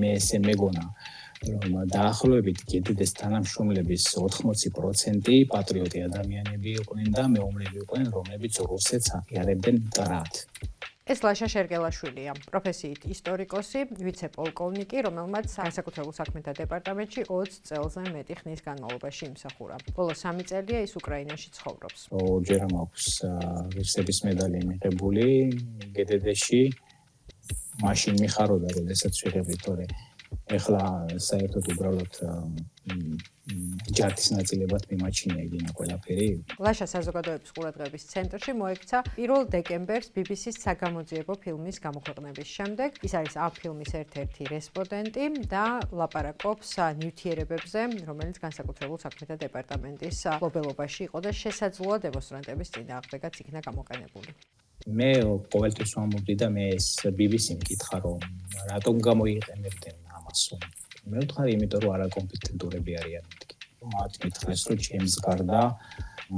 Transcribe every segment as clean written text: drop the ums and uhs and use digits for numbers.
მე ესე მეგონა რომ დაახლოებით გედედეს თანამშრომლების 80% პატრიოტი ადამიანები იყვნენ და მეომრები იყვნენ, რომლებიც რუსეთს აღიარებდნენ მტრად. ეს ლაშა შერგელაშვილია, პროფესიით ისტორიკოსი, ვიცე-პოლკოვნიკი, რომელმაც განსაკუთრებულ საქმეთა დეპარტამენტში 20 წელზე მეტი ხნის განმავლობაში იმსახურა. ბოლო 3 წელია ის უკრაინაში ცხოვრობს. ორჯერ მაქვს ღირსების მედალი მიღებული გედედეში. მაშინ მიხაროდა, როდესაც ვიღებდი, თორე ეხლა საერთოდ უბრალოდ ჯარდის ნაწილებად მიმაჩნია იგინა ყველაფერი. ლაშა საზოგადოების ყურადღების ცენტრში მოექცა 1 დეკემბერს BBC-ს საგამოძიებო ფილმის გამოქვეყნების შემდეგ. ის არის ამ ფილმის ერთ-ერთი რესპონდენტი და ლაპარაკობს ნივთიერებებზე, რომელიც განსაკუთრებულ საქმეთა დეპარტამენტის მფლობელობაში იყო და შესაძლოა დემონსტრანტების წინააღმდეგაც იქნა გამოყენებული. მე ყოველთვის ვამბობდი და მე ეს BBC-მ მკითხა, რომ რატომ გამოიყენებდნენ ამასო. მე ვთქვი, იმიტომ რომ არაკომპეტენტურები არიან მეთქი. მათ მითხრეს, რომ ჩემს გარდა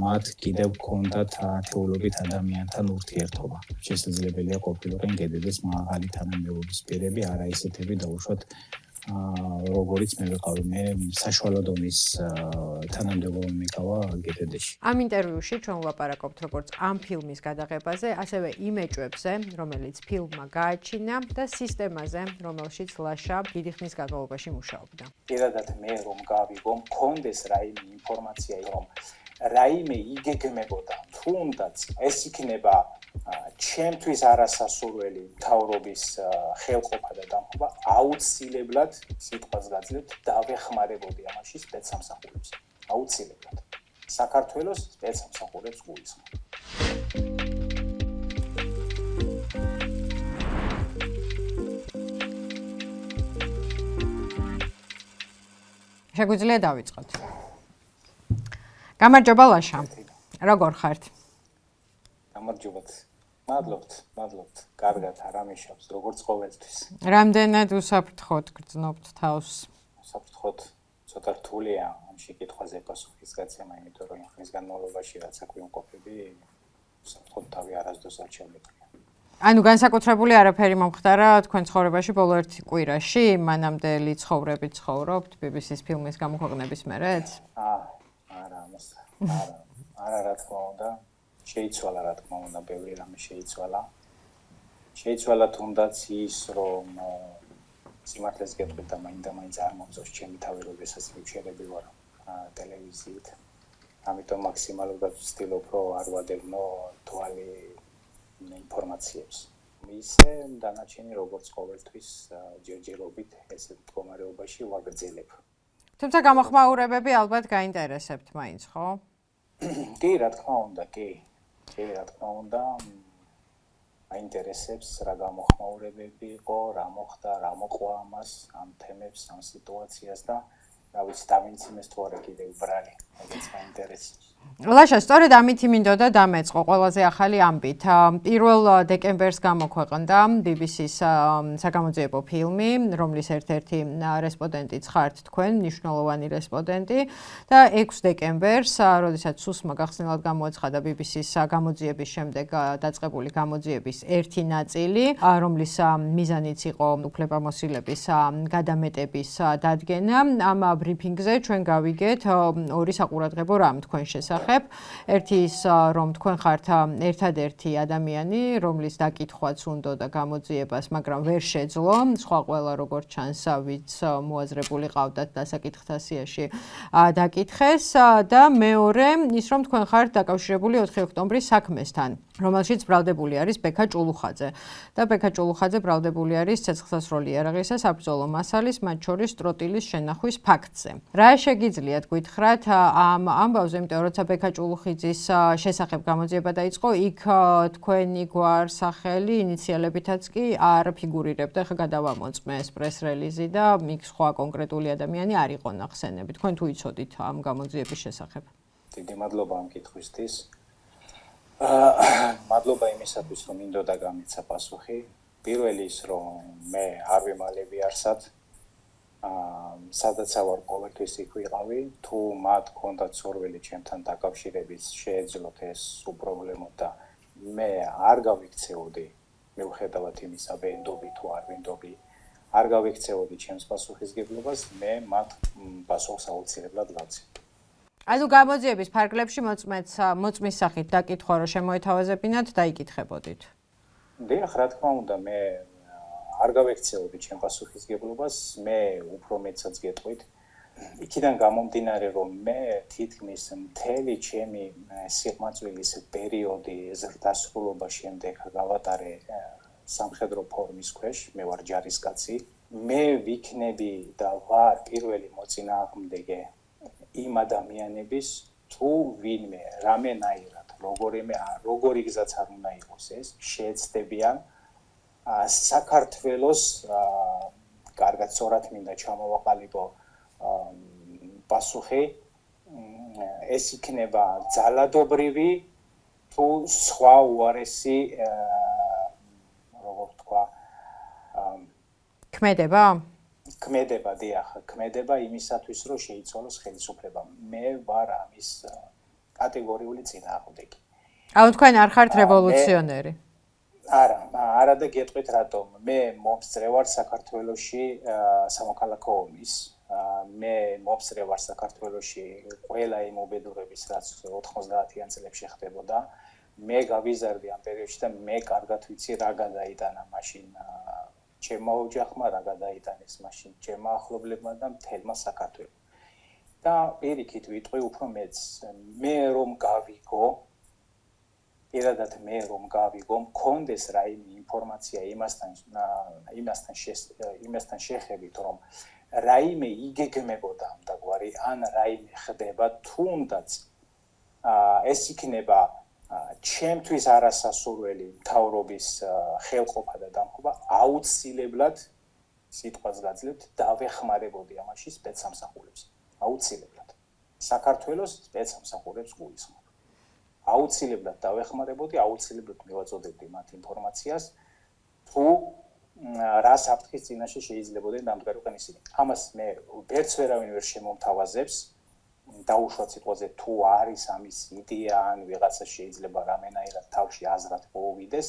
მათ კიდევ გქონდათ ათეულობით ადამიანთან ურთიერთობა. შესაძლებელია ყოფილიყო გედედეს მაღალი თანამდებობის პირები, არა ისეთები დაუშვათ როგორც მე ვიყავი, მე საშუალო დონის თანამდებობა მიყავა გედედეში. ამ ინტერვიუში ჩვენ ვლაპარაკობთ როგორც ამ ფილმის გადაღებაზე, ასევე იმ ეჭვებზე, რომელიც ფილმმა გააჩინა და სისტემაზე, რომელშიც ლაშა დიდი ხნის განმავლობაში მუშაობდა. პირადად მე რომ გავიგო, მქონდეს რაიმე ინფორმაცია, რომ რაიმე იგეგმებოდა, თუნდაც ეს იქნება ჩემთვის არასასურველი მთავრობის ხელყოფა და დამხობა, აუცილებლად სიტყვას გაძლევთ, დავეხმარებოდი ამაში სპეცსამსახურებს. აუცილებლად. საქართველოს სპეცსამსახურებს გულისხმობ. შეგვიძლია დავიწყოთ. გამარჯობა ლაშა. როგორ ხართ? გამარჯობათ. მადლობთ. კარგად არამიშავს, როგორც ყოველთვის. რამდენად უსაფრთხოდ გრძნობთ თავს? უსაფრთხოდ ცოტა რთულია ამში კითხვაზე პასუხის გაცემა, იმიტომ რომ ხნის განმავლობაში რაც საქმე ვიმყოფები, უსაფრთხოდ თავი არასდროს არ ჩავმეტყია. ანუ განსაკუთრებული არაფერი მომხდარა თქვენ ცხოვრებაში ბოლო 1 კვირაში, მანამდელი ცხოვრებით ცხოვრობთ BBC-ს ფილმის გამოქვეყნების მერეც? არა, რა თქმა უნდა. შეიცვალა, რა თქმა უნდა, ბევრი რამე შეიცვალა. შეიცვალა თუნდაც ის, რომ სიმართლეს გეტყვით და მაინც არ მომწონს ჩემი თავი, როდესაც მივშერები ვარ ტელევიზიით. ამიტომ მაქსიმალურად ვცდილობ, რომ არ ვადევნო თვალი ინფორმაციებს. ისე დანარჩენი როგორც ყოველთვის ჯერჯერობით ესეთ მდგომარეობაში ვაგრძელებ. თუმცა გამოხმაურებები ალბათ გაინტერესებთ მაინც, ხო? კი, რა თქმა უნდა, კი. რა თქმა უნდა, აინტერესებს რა გამოხმაურებები იყო, რა მოხდა, რა მოყვა ამას, ამ თემებს, ამ სიტუაციას და რა ვიცი, დავინციმეს თუ არა კიდევ ბრალი, რაც მაინტერესებს. ლაშა, სწორედ ამითი მინდოდა დამეწყო ყველაზე ახალი ამბით. 1 დეკემბერს გამოქვეყნდა BBC-ს საგამოძიებო ფილმი, რომლის ერთ-ერთი რესპონდენტიც ხართ თქვენ, მნიშვნელოვანი რესპონდენტი და 6 დეკემბერს, როდესაც სუსმა გახსნილად გამოაცხადა BBC-ს გამოძიების შემდეგ დაწყებული გამოძიების ერთი ნაწილი, რომლის მიზანიც იყო უფლებამოსილების გადამეტების დადგენა. ამ ბრიფინგზე ჩვენ გავიგეთ ორი საყურადღებო რამ თქვენ შესახებ. ერთი ის, რომ თქვენ ხართ ერთადერთი ადამიანი, რომლის დაკითხვაც უნდოდა გამოძიებას, მაგრამ ვერ შეძლო. სხვა ყველა როგორც ჩანს, ვინც მოაზრებული ყავდათ დასაკითხთა სიაში დაკითხეს და მეორე ის, რომ თქვენ ხართ დაკავშირებული 4 ოქტომბრის საქმესთან, რომელშიც ბრალდებული არის ბექა ჭულუხაძე. და ბექა ჭულუხაძე ბრალდებული არის ცეცხლსასროლი იარაღისა საბრძოლო მასალის, მათ შორის ტროტილის შენახვის ფაქტზე. რა შეგიძლიათ გითხრათ ამ ამბავზე, იმიტომ რომ როცა ბექა ჭულუხიძის შესახებ გამოძიება დაიწყო, იქ თქვენი გვარსახელი ინიციალებითაც კი არ ფიგურირებდა, ხა გადავამოწმე ეს პრეს-რელიზი და იქ სხვა კონკრეტული ადამიანი არ იყო ნახსენები. თქვენ თუ იცოდით ამ გამოძიების შესახებ? დიდი მადლობა ამ კითხვისთვის. მადლობა იმისათვის, რომ მინდოდა გამიცა პასუხი. პირველი ის, რომ მე არ ვიმალები არსად. სადაც ვარ ყოველთვის იქ ვიყავი, თუ მათ ჰქონდათ სურვილი ჩემთან დაკავშირების, შეეძლოთ ეს უპრობლემო და მე არ გავიქცეოდი, მიუხედავად იმისა, ვენდობი თუ არ ვენდობი არ გავიქცეოდი ჩემს პასუხისგებლობას, მე მათ პასუხს აუცილებლად გავცემ. ანუ გამოძიების ფარგლებში მოწმის სახით დაკითხვა რომ შემოეთავაზებინათ და იკითხებოდით. დიახ, რა თქმა უნდა, მე არ გავიქცეოდი ჩემს პასუხისგებლობას, მე უფრო მეტსაც გეტყვით. იქიდან გამომდინარე, რომ მე თითქმის მთელი ჩემი სიყმაწვილის პერიოდი ზრდასრულობა შემდეგ გავატარე სამხედრო ფორმის ქვეშ, მე ვარ ჯარისკაცი. მე ვიქნები და ვარ პირველი მოწინააღმდეგე იმ ადამიანების, თუ ვინმე რამენაირად, როგორი გზაც არ უნდა იყოს ეს, შეეცდებიან საქართველოს კარგად სწორად მინდა ჩამოვაყალიბო პასუხი, ეს იქნება ძალადობრივი თუ სხვა უარესი როგორ თქვა ქმედება, დიახ, ქმედება იმისათვის, რომ შეიცვალოს ხელისუფლება. მე ვარ ამის კატეგორიული წინააღმდეგი. ანუ თქვენ არ ხართ რევოლუციონერი? არა და გეტყვით რატომ. მე მომსწრე ვარ საქართველოში სამოქალაქო ომის. მე მომსწრე ვარ საქართველოში ყველა იმ უბედურების, რაც 90-იან წლებში ხდებოდა. მე გავიზარდი ამ პერიოდში და მე კარგად ვიცი რა გადაიტანა მაშინ ჩემმა ოჯახმა, რა გადაიტანეს მაშინ ჩემმა ახლობლებმა და მთელმა საქართველოს. და პირიქით ვიტყვი უფრო მეც, მე რომ გავიგო, პირადად მე რომ გავიგო, მქონდეს რაიმე ინფორმაცია იმასთან შეხებით, რომ რაიმე იგეგმებოდა ამ დაგვარი, ან რაიმე ხდება, თუნდაც ეს იქნება ჩემთვის არასასურველი მთავრობის ხელყოფა და დამხობა, აუცილებლად სიტყვას გაძლევთ, დავეხმარებოდი ამაში სპეცსამსახურებს. აუცილებლად. საქართველოს სპეცსამსახურებს გულისხმობ. აუცილებლად დავეხმარებოდი, აუცილებლად მივაწოდებდი მათ ინფორმაციას, თუ რა საფრთხის წინაშე შეიძლებოდნენ დამდგარიყან ისინი. ამას მე ვერც ვერავინ ვერ შემომთავაზებს, დაუშვათ სიტყვაზე თუ არის ამის იდეა ან ვიღაცა შეიძლება რამენაირად თავში აზრად მოუვიდეს,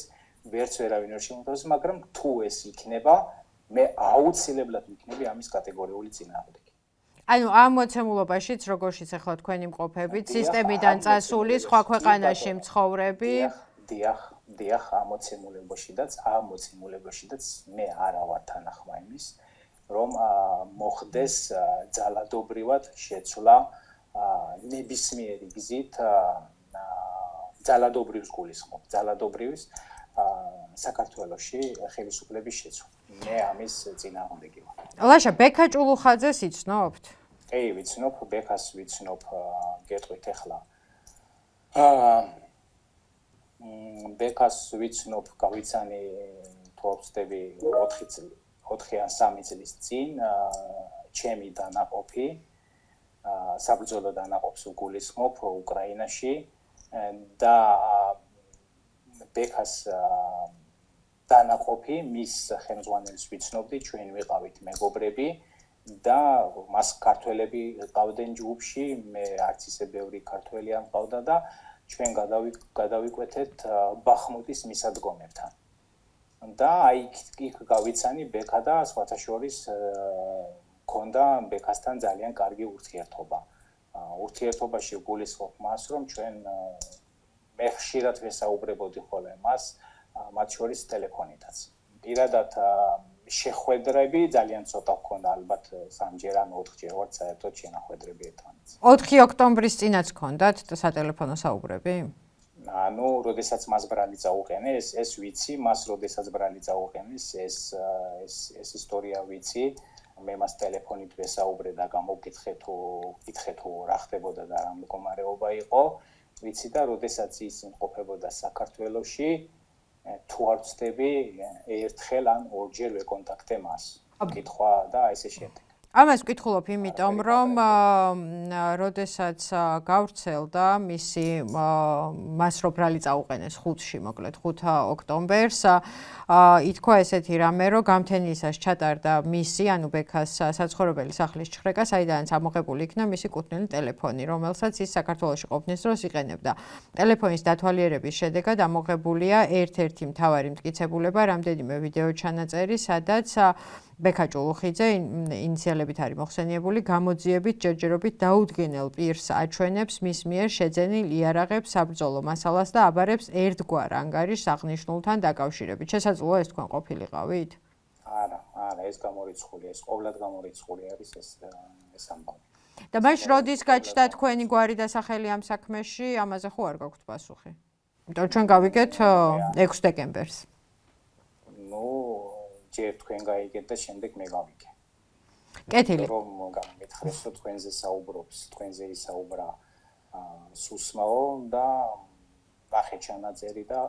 ვერც ვერავინ ვერ შემომთავაზებს, მაგრამ თუ ეს იქნება, მე აუცილებლად ვიქნები ამის კატეგორიული წინააღმდეგი. ანუ ამ მოცემულობაშიც, როგორშიც ახლა თქვენი მყოფებით, სისტემიდან წასული სხვა ქვეყანაში მცხოვრები. დიახ, ამ მოცემულებაშიდაც მე არა ვარ თანახმა იმის, რომ მოხდეს ძალადობრივად შეცვლა ნებისმიერი გზით ძალადობრივს გულისხმობ, ძალადობრივის საქართველოში ხელისუფლების შეცვლა. მე ამის წინააღმდეგი ვარ. ლაშა, ბექა ჭულუხაძეს იცნობთ? კი, ვიცნობ, ბექას ვიცნობ, გეტყვით ახლა. ბექას ვიცნობ, გავიცანი თუ ვწდები 4 ან 3 წლის წინ, ჩემი დანაყოფი, საბრძოლო დანაყოფს ვგულისხმობ უკრაინაში და ბექას დანაყოფი, მის ხელმძღვანელს ვიცნობდი, ჩვენ ვიყავით მეგობრები და მას ქართველები ყავდნენ ჯგუფში, მე არც ისე ბევრი ქართველი არ მყავდა და ჩვენ გადავიკვეთეთ ბახმუტის მისადგომებთან. და იქ გავიცანი ბექა და სხვათა შორის მქონდა ბექასთან ძალიან კარგი ურთიერთობა. ურთიერთობაში ვგულისხმობ მას, რომ ჩვენ მე ხშირად ვესაუბრებოდი ხოლმე მას, მათ შორის ტელეფონითაც. პირადად შეხვედრები ძალიან ცოტა ჰქონდა, ალბათ 3-ჯერ ან 4-ჯერ ვართ საერთოდ შენახვედრები ერთმანეთს. 4 ოქტომბრის წინაც ჰქონდათ სატელეფონო საუბრები? ანუ, როდესაც მას ბრალი წაუყენეს, ეს ვიცი, მას როდესაც ბრალი წაუყენეს, ეს ისტორია ვიცი. მე მას ტელეფონით ვესაუბრე და გამოვკითხე თუ რა ხდებოდა და რა მდგომარეობა იყო. ვიცი და როდესაც ის იმყოფებოდა საქართველოში, თუ არ ვწდები, ერთხელ ან 2-ჯერ ვეკონტაქტე მას. კითხვა და ესე შემდეგ. ამას ვკითხულობ იმიტომ, რომ როდესაც გავრცელდა მას რო ბრალი წაუყენეს 5-ში, მოკლედ 5 ოქტომბერს, ითქვა ესეთი რამე, რომ გამთენიისას ჩატარდა მისი, ანუ ბექას საცხოვრებელი სახლის ჩხრეკა, საიდანაც ამოღებული იქნა მისი კუთვნილი ტელეფონი, რომელსაც ის საქართველოში ყოფნის დროს იყენებდა. ტელეფონის დათვალიერების შედეგად ამოღებულია ერთ-ერთი მთავარი მტკიცებულება, რამდენიმე ვიდეო ჩანაწერი, სადაც ბექა ჭულუხიძე ინიციალებით არის მოხსენიებული გამოძიებით ჯერჯერობით დაუდგენელ პირს აჩვენებს მის მიერ შეძენილ იარაღებს საბრძოლო მასალას და აბარებს ერთგვარ ანგარიშს აღნიშნულთან დაკავშირებით. შესაძლოა ეს თქვენ ყოფილიყავით? არა, ეს გამორიცხული, ეს ყოვლად გამორიცხული არის ეს ამბავი. და მაშ როდის გაჩნდა თქვენი გვარი და სახელი ამ საქმეში, ამაზე ხო არ გაქვთ პასუხი? იმიტომ ჩვენ გავიგეთ 6 დეკემბერს. ჯერ თქვენ გაიგეთ და შემდეგ მე გავიგე. კეთილი. რომ გამომითხეს, რომ თქვენზე საუბრობს, თქვენზე ისაუბრა სუსმაო და ნახე ჩანაწერი და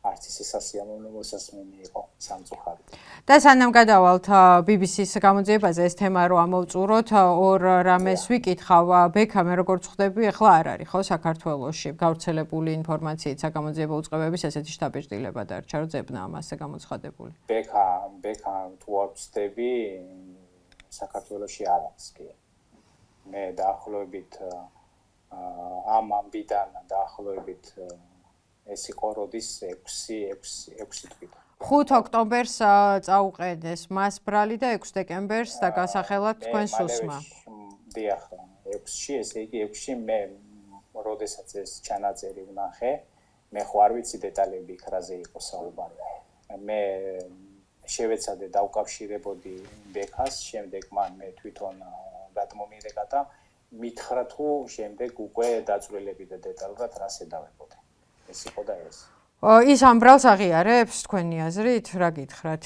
არც ისე სასიამოვნო მოსასმენი იყო სამწუხაროდ. და სანამ გადავალთ BBC-ს გამოძიებაზე ეს თემა რო ამოვწუროთ, ორ რამეს ვიკითხავ, ბექა მე როგორ ხვდები, ახლა არ არის ხო საქართველოში გავრცელებული ინფორმაციით საგამოძიებო უწყებების ესეთი შთაბეჭდილება დარჩა, რომ ძებნა ამასე გამოცხადებული. ბექა თუ არ ვწდები, საქართველოში არ არის კი. მე დაახლოებით ამ ამბიდან დაახლოებით ეს იყო როდის 6 თვით. 5 ოქტომბერს წაუყენეს მას ბრალი და 6 დეკემბერს დაგასახელად თქვენ სუსმა. დიახ, 6-ში, ესე იგი 6-ში მე როდესაც ეს ჩანაწერი ვნახე, მე ხო არ ვიცი დეტალები იქ რაზე იყო საუბარი. მე შევეცადე დავკავშირებოდი ბექას, შემდეგ მან მე თვითონ გადმომირეკა და მითხრა თუ შემდეგ უკვე დაწვრილები და დეტალურად რას ედავებოდი. ეს იყო და ეს. ის ამ ბრალს აღიარებს თქვენი აზრით, რა გითხრათ?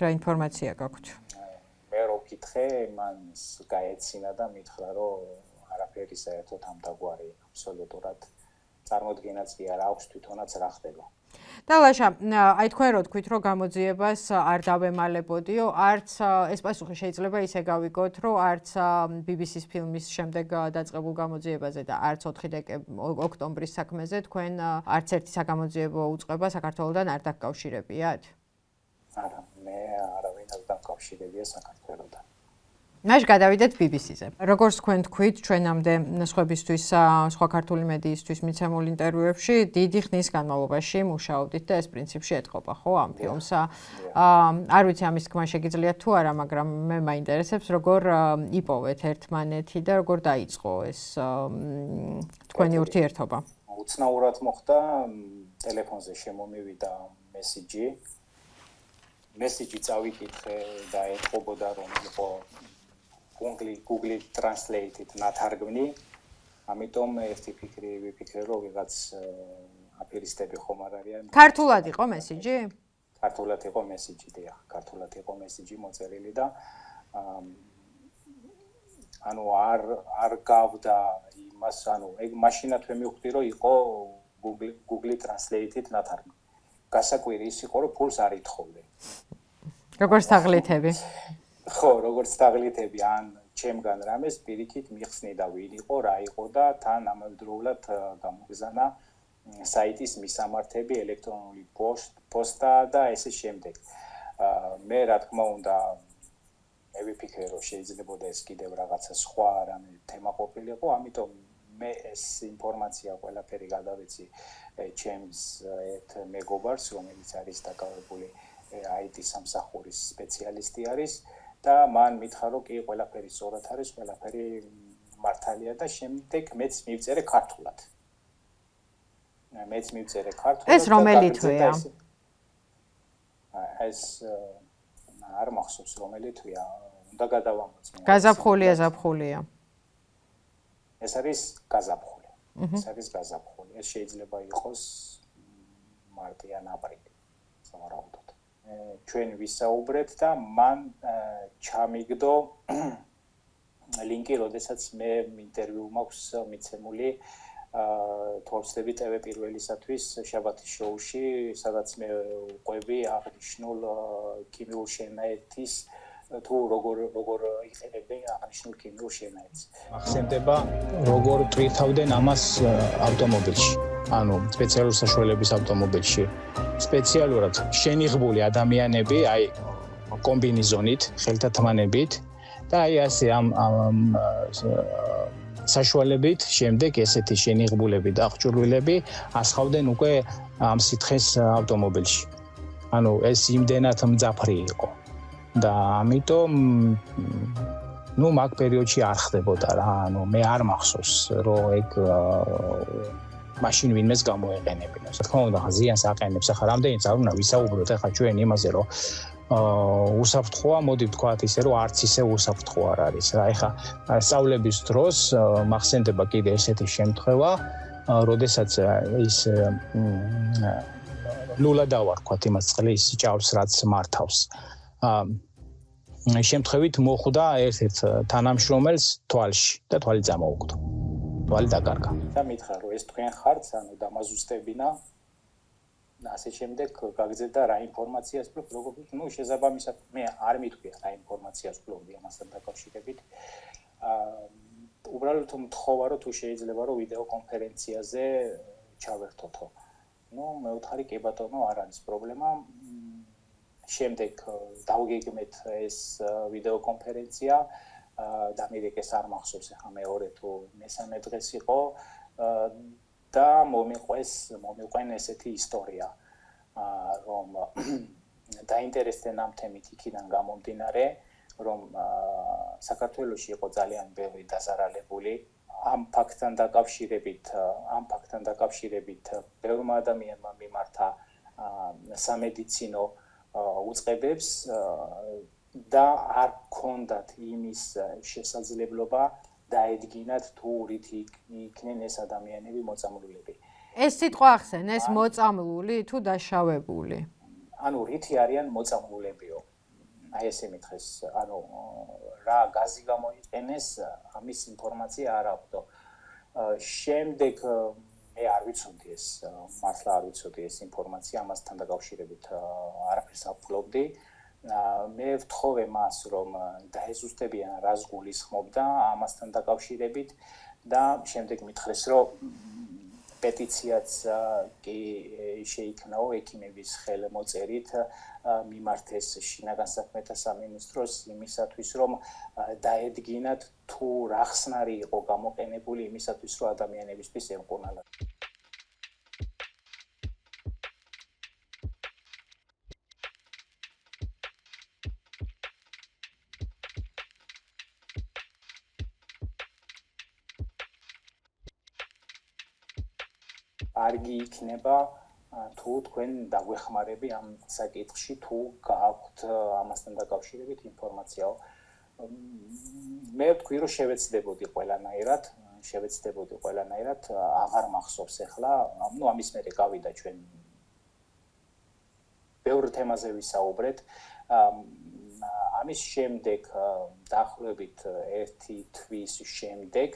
რა ინფორმაცია გაქვთ? მე რო ვკითხე, მან გაეცინა და მითხრა, რომ არაფერი საერთოდ ამ დაგვარი აბსოლუტურად წარმოდგენაც კი არ აქვს თვითონაც რა ხდება. და ლაშა, აი თქვენ რო თქვით, რომ გამოძიებას არ დავემალებოდიო, არც ეს პასუხი შეიძლება ისე გავიგოთ, რომ არც BBC-ს ფილმის შემდეგ დაწყებულ გამოძიებაზე და არც 4 ოქტომბრის საქმეზე თქვენ არც ერთი საგამოძიებო უწყება საქართველოსთან არ დაკავშირებიათ? არა, მე არავინ არ დაკავშირებია საქართველოსთან. მაშ გადავიდეთ BBC-ზე. როგორც თქვენ თქვით, ჩვენამდე სხვებისთვის, სხვა ქართული მედიისთვის მიცემულ ინტერვიუებში დიდი ხნის განმავლობაში მუშაობდით და ეს პრინციპში ეთყობა, ხო, ამ ფილმს. არ ვიცი ამის თქმა შეგიძლიათ თუ არა, მაგრამ მე მაინტერესებს, როგორ იპოვეთ ერთმანეთი და როგორ დაიწყო ეს თქვენი ურთიერთობა. უცნაურად მოხდა, ტელეფონზე შემომივიდა მესიჯი წავიკითხე და ეთყობოდა რომ იყო Google Translate-ით ნათარგმნი, ამიტომ ერთი ფიქრი ვიფიქრე, რომ ვიღაც აფერისტები ხომ არ არიან. ქართულად იყო მესიჯი? ქართულად იყო მესიჯი, დიახ, ქართულად იყო მესიჯი მოწერილი და ანუ არ გავდა იმას, ანუ ეგ მაშინათვე მივხვდი, რომ იყო Google Translate-ით ნათარგმნი. გასაკვირი ის იყო, რომ ფულს არ ითხოვდნენ. როგორც თაღლითები. ხო, როგორც თაღლითები ან ჩემგან რამეს პირიქით მიხსნი და ვინ იყო, რა იყო და თან ამავდროულად გამოგზანა საიტის მისამართები, ელექტრონული პოსტა და ესე შემდეგ. მე რა თქმა უნდა მე ვიფიქრე, რომ შეიძლება ეს კიდევ რაღაცა სხვა რამე თემა ყოფილიყო, ამიტომ მე ეს ინფორმაცია ყველაფერი გადავეცი ჩემს ერთ მეგობარს, რომელიც არის დაკავებული IT სამსახურის სპეციალისტი არის და მან მითხრა, რომ კი ყველაფერი სწორად არის, ყველაფერი მართალია და შემდეგ მეც მივწერე ქართულად. ეს რომელი თვეა? ეს არ მახსოვს რომელი თვეა, უნდა გადავამოწმო. გაზაფხულია. ეს არის გაზაფხული. ეს შეიძლება იყოს მარტი ან აპრილი, სავარაუდოდ. ჩვენ ვისაუბრეთ და მან ჩამიგდო ლინკი, როდესაც მე ინტერვიუ მაქვს მიცემული თორცდები TV პირველისათვის შაბათის შოუში, სადაც მე ვყვები აღნიშნულ ქიმიურ შენაერთის თუ როგორ იყენებენ აღნიშნულ ქიმიურ შენაერთს. ახსენდება როგორ ტვირთავდნენ ამას ავტომობილში. ანუ სპეციალურ საშუალების ავტომობილში. სპეციალურად შენიღბული ადამიანები, აი კომბინეზონით, ხელთათმანებით და აი ასე ამ საშუალებით შემდეგ ესეთი შენიღბულები და აღჭურვილები ასხავდნენ უკვე ამ სითხეს ავტომობილში. ანუ ეს იმდენად მძაფრი იყო. და ამიტომ ну მაგ პერიოდში არ ხდებოდა რა, ანუ მე არ მახსოვს რომ ეგ მაშინ ვინმეს გამოეყენებინა. რა თქმა უნდა, ზიანს აყენებს. ახლა რამდენიც არ უნდა ვისაუბროთ ახლა ჩვენ იმაზე, რომ უსაფრთხოა, მოდი ვთქვათ ისე, რომ არც ისე უსაფრთხო არ არის რა. ახლა სწავლების დროს მახსენდება კიდე ესეთი შემთხვევა, როდესაც ის ლულა დავარქვათ იმას წყლის ჭავს, რაც მართავს. შემთხვევით მოხვდა ერთ-ერთ თანამშრომელს თვალში და თვალი წამოუგდო. თვალი დაკარგა. და მითხრა, რომ ეს თქვენ ხართ, ანუ დამაზუსტებინა და ასე შემდეგ გაგზავნა რა ინფორმაციას ფლობ, როგორ ну შესაბამისად მე არ მითქვია რა ინფორმაციას ფლობდი ამასთან დაკავშირებით. უბრალოდ მთხოვა რომ თუ შეიძლება რომ ვიდეო კონფერენციაზე ჩავერთოთო. ну მე ვთხარი კი ბატონო არ არის პრობლემა. შემდეგ დავგეგმეთ ეს ვიდეო კონფერენცია და მირეკეს არ მახსოვს ახლა მეორე თუ მესამე დღეს იყო და მომიყვენ ესეთი ისტორია რომ დაინტერესდნენ ამ თემით იქიდან გამომდინარე რომ საქართველოში იყო ძალიან ბევრი დაზარალებული ამ ფაქტთან დაკავშირებით ბევრმა ადამიანმა მიმართა სამედიცინო უწყებებს და არ ქონდათ იმის შესაძლებლობა დაედგინათ თუ რით იქნენ ეს ადამიანები მოწამლულები. ეს სიტყვა ახსენ, ეს მოწამლული თუ დაშავებული? ანუ რითი არიან მოწამლულებიო? აი ესე მითხეს, ანუ რა გაზი გამოიყენეს, ამის ინფორმაცია არ აქვდო. შემდეგ მე არ ვიცოდი ეს, მართლა არ ვიცოდი ეს ინფორმაცია ამასთან დაკავშირებით არაფერს არ ვფლობდი. მე ვთხოვე მას რომ დაეზუსტებიან რას გულისხმობდა ამასთან დაკავშირებით და შემდეგ მითხრეს რომ პეტიციაც კი შეიქმნაო ექიმების ხელმოწერით მიმართეს შინაგან საქმეთა სამინისტროს იმისათვის რომ დაედგინათ თუ რა ხსნარი იყო გამოყენებული იმისათვის რომ ადამიანებისთვის ემყურნალო. არგი იქნება თუ თქვენ დაგვეხმარები ამ საკითხში თუ გააქვთ ამასთან დაკავშირებით ინფორმაციაო. მე ვთქვი რომ შევეცდებოდი ყველანაირად, აღარ მახსოვს ახლა, ну ამის მერე გავიდა ჩვენ ბევრ თემაზე ვისაუბრეთ. ამის შემდეგ დაახლოებით 1 თვის შემდეგ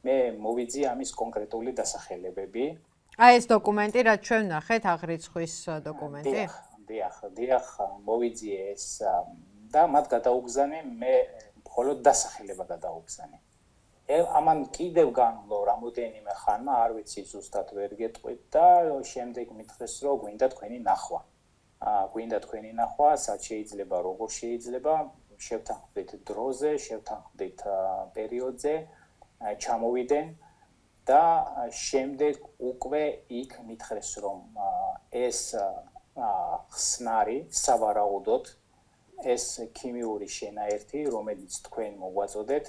მე მოვიძი ამის კონკრეტული დასახელებები. აი ეს დოკუმენტი რაც ჩვენ ნახეთ აღრიცხვის დოკუმენტი? დიახ, მოვიძიე ეს და მათ გადაუგზავნე მე მხოლოდ დასახელება გადაუგზავნე. ამან კიდევ განვლო რამოდენიმე ხანმა, არ ვიცი ზუსტად ვერ გეტყვით და შემდეგ მითხრეს რომ გვინდა თქვენი ნახვა, სად შეიძლება, როგორ შეიძლება, შევთანხმდით დროზე, შევთანხმდით პერიოდზე, ჩამოვიდნენ და შემდეგ უკვე იქ მითხრეს რომ ეს ხსნარი სავარაუდოდ ეს ქიმიური შენაერთი რომელიც თქვენ მოგვაწოდეთ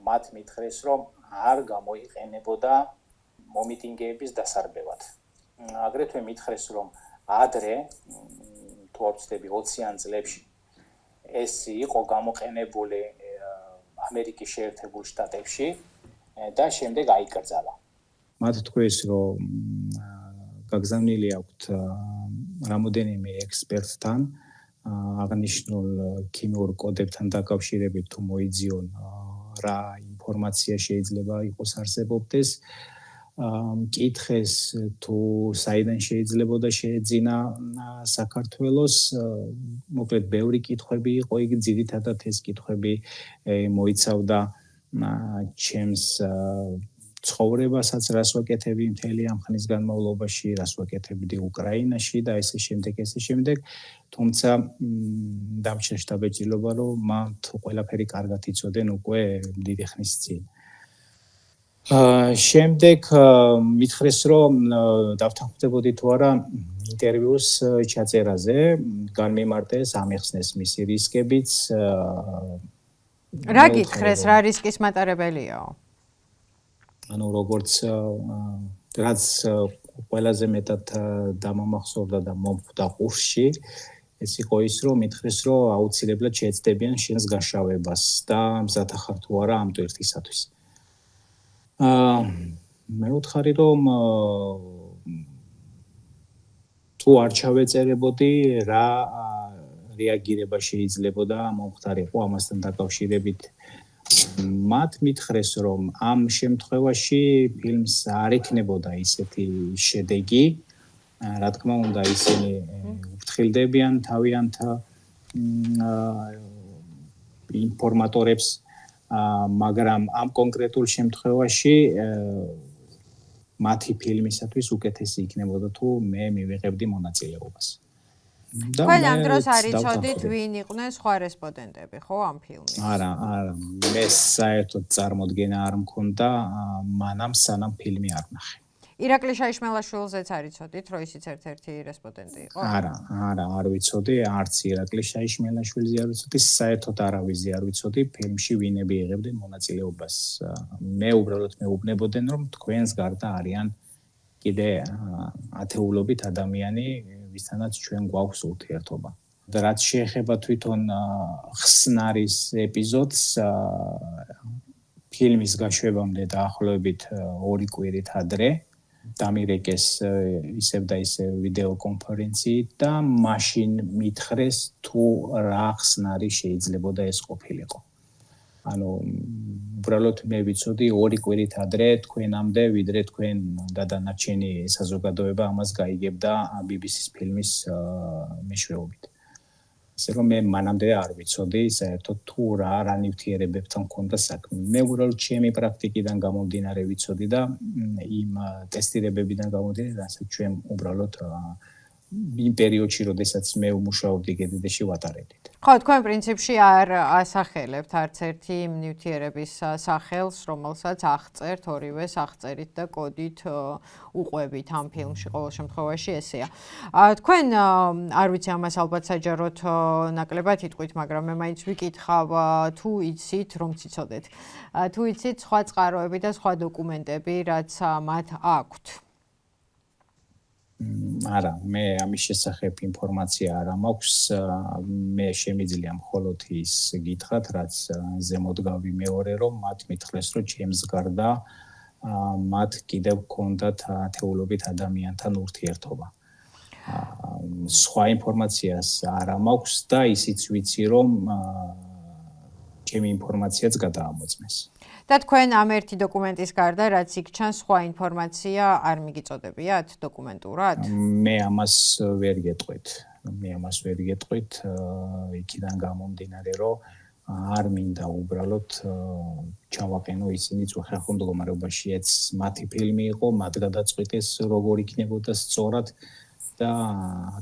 მათ მითხრეს რომ არ გამოიყენებოდა მომიტინგეების დასარბევად. აგრეთვე მითხრეს რომ ადრე თუ არ ვცდები 20-იან წლებში ეს იყო გამოყენებული ამერიკის შეერთებულ შტატებში და შემდეგ აიკრძალა. მათ თქვეს რომ გაგზავნილი აქვთ რამოდენიმე ექსპერტთან აღნიშნულ ქიმიურ კოდებთან დაკავშირებით თუ მოიძიონ რა ინფორმაცია შეიძლება იყოს არსებობდეს. მკითხეს თუ საიდან შეიძლებოდა შეეძინა საქართველოს, მოკლედ ბევრი კითხვები იყო, იგი ძირითადად ეს კითხვები მოიცავდა ჩემს ცხოვრებასაც, რას ვაკეთებდი მთელი ამ ხნის განმავლობაში, რას ვაკეთებდი უკრაინაში და ესე შემდეგ. თუმცა დამჭირდა შთაბეჭდილება, რომ მათ ყველაფერი კარგად იცოდნენ უკვე დიდი ხნის წინ. შემდეგ მითხრეს რომ დავთანხმდებოდი თუ არა ინტერვიუს ჩაწერაზე, განმემართეს, ამეხსნეს მისი რისკებიც. რა გითხრეს, რა რისკის მატარებელიაო? ანუ როგორც რაც ყველაზე მეტად დამამახსოვრდა და მომხვდა ყურსში, ეს იყო ის, რომ მითხრეს, რომ აუცილებლად შეეცდებიან შენს გაშავებას და მზათა ხარ თუ არა ამ ტვირთისათვის. მე ვუთხარი, რომ თუ არ ჩავეწერებოდი, რა რეაგირება შეიძლებოდა მომხდარიყო ამასთან დაკავშირებით. მათ მითხრეს, რომ ამ შემთხვევაში ფილმს არ ექნებოდა ისეთი შედეგი, რა თქმა უნდა, ისინი უფრთხილდებიან თავიანთ ინფორმატორებს, მაგრამ ამ კონკრეტულ შემთხვევაში მათი ფილმისათვის უკეთესი იქნებოდა თუ მე მივიღებდი მონაწილეობას. თქვენ ამ დროს არ იცოდით, ვინ იყვნენ სხვა რესპონდენტები, ხო, ამ ფილმში? არა, მე საერთოდ წარმოდგენა არ მქონდა, მანამ სანამ ფილმი არ ვნახე. ირაკლი შაიშმელაშვილზეც არ იცოდით, რომ ისიც ერთ-ერთი რესპონდენტი იყო? არ ვიცოდი, არც ირაკლი შაიშმელაშვილზე არ ვიცოდი, საერთოდ არავიზე არ ვიცოდი ფილმში ვინები იღებდნენ მონაწილეობას. მე უბრალოდ მეუბნებოდნენ, რომ თქვენს გარდა არიან კიდე ათეულობით ადამიანი, ვისთანაც ჩვენ გვაქვს ურთიერთობა. და რაც შეეხება თვითონ ხსნარის ეპიზოდს, ფილმის გაშვებამდე დაახლოებით 2 კვირით ადრე დამირეკეს ისევ და ისევ ვიდეო კონფერენციით და მაშინ მითხრეს თუ რა ხსნარი შეიძლებოდა ეს ყოფილიყო. ანუ უბრალოდ მე ვიცოდი 2 კვირით ადრე თქვენამდე, ვიდრე თქვენ და დანარჩენი საზოგადოება ამას გაიგებდა BBC-ს ფილმის მეშვეობით. ასე რომ მე მანამდე არ ვიცოდი საერთოდ თუ რა ნივთიერებებთან მქონდა საქმე. მე უბრალოდ ჩემი პრაქტიკიდან გამომდინარე ვიცოდი და იმ ტესტირებებიდან გამომდინარე, რასაც ჩვენ უბრალოდ იმ პერიოდში, როდესაც მე ვმუშაობდი გედეში ვატარებდით. ხო, თქვენ პრინციპში არ ასახელებთ არც ერთი ნივთიერების სახელს, რომელსაც აღწერთ, ორივეს აღწერით და კოდით უყვებით ამ ფილმში, ყოველ შემთხვევაში ესეა. თქვენ არ ვიცი ამას ალბათ საჯაროდ ნაკლებად იტყვით, მაგრამ მე მაინც ვიკითხავ, თუ იცით, რომ ციცოდეთ. თუ იცით სხვა წყაროები და სხვა დოკუმენტები, რაც მათ აქვთ. არა, მე ამის შესახებ ინფორმაცია არ მაქვს. მე შემიძლია მხოლოდ ის გითხრათ, რაც ზემოთ გავიმეორე, რომ მათ მითხრეს, რომ ჩემს გარდა მათ კიდევ ჰქონდათ ათეულობით ადამიანთან ურთიერთობა. სხვა ინფორმაციას არ მაქვს და ისიც ვიცი, რომ ჩემი ინფორმაციაც გადაამოწმეს. და თქვენ ამ ერთი დოკუმენტის გარდა, რაც იქ ჩანს, სხვა ინფორმაცია არ მიგიწოდებიათ დოკუმენტურად? მე ამას ვერ გეტყვით. იქიდან გამომდინარე, რომ არ მინდა უბრალოდ ჩავაყენო ისინიც უხერხო მდგომარეობაშიაც მათი ფილმი იყო, მათ გადაწყვიტეს როგორ იქნებოდა სწორად და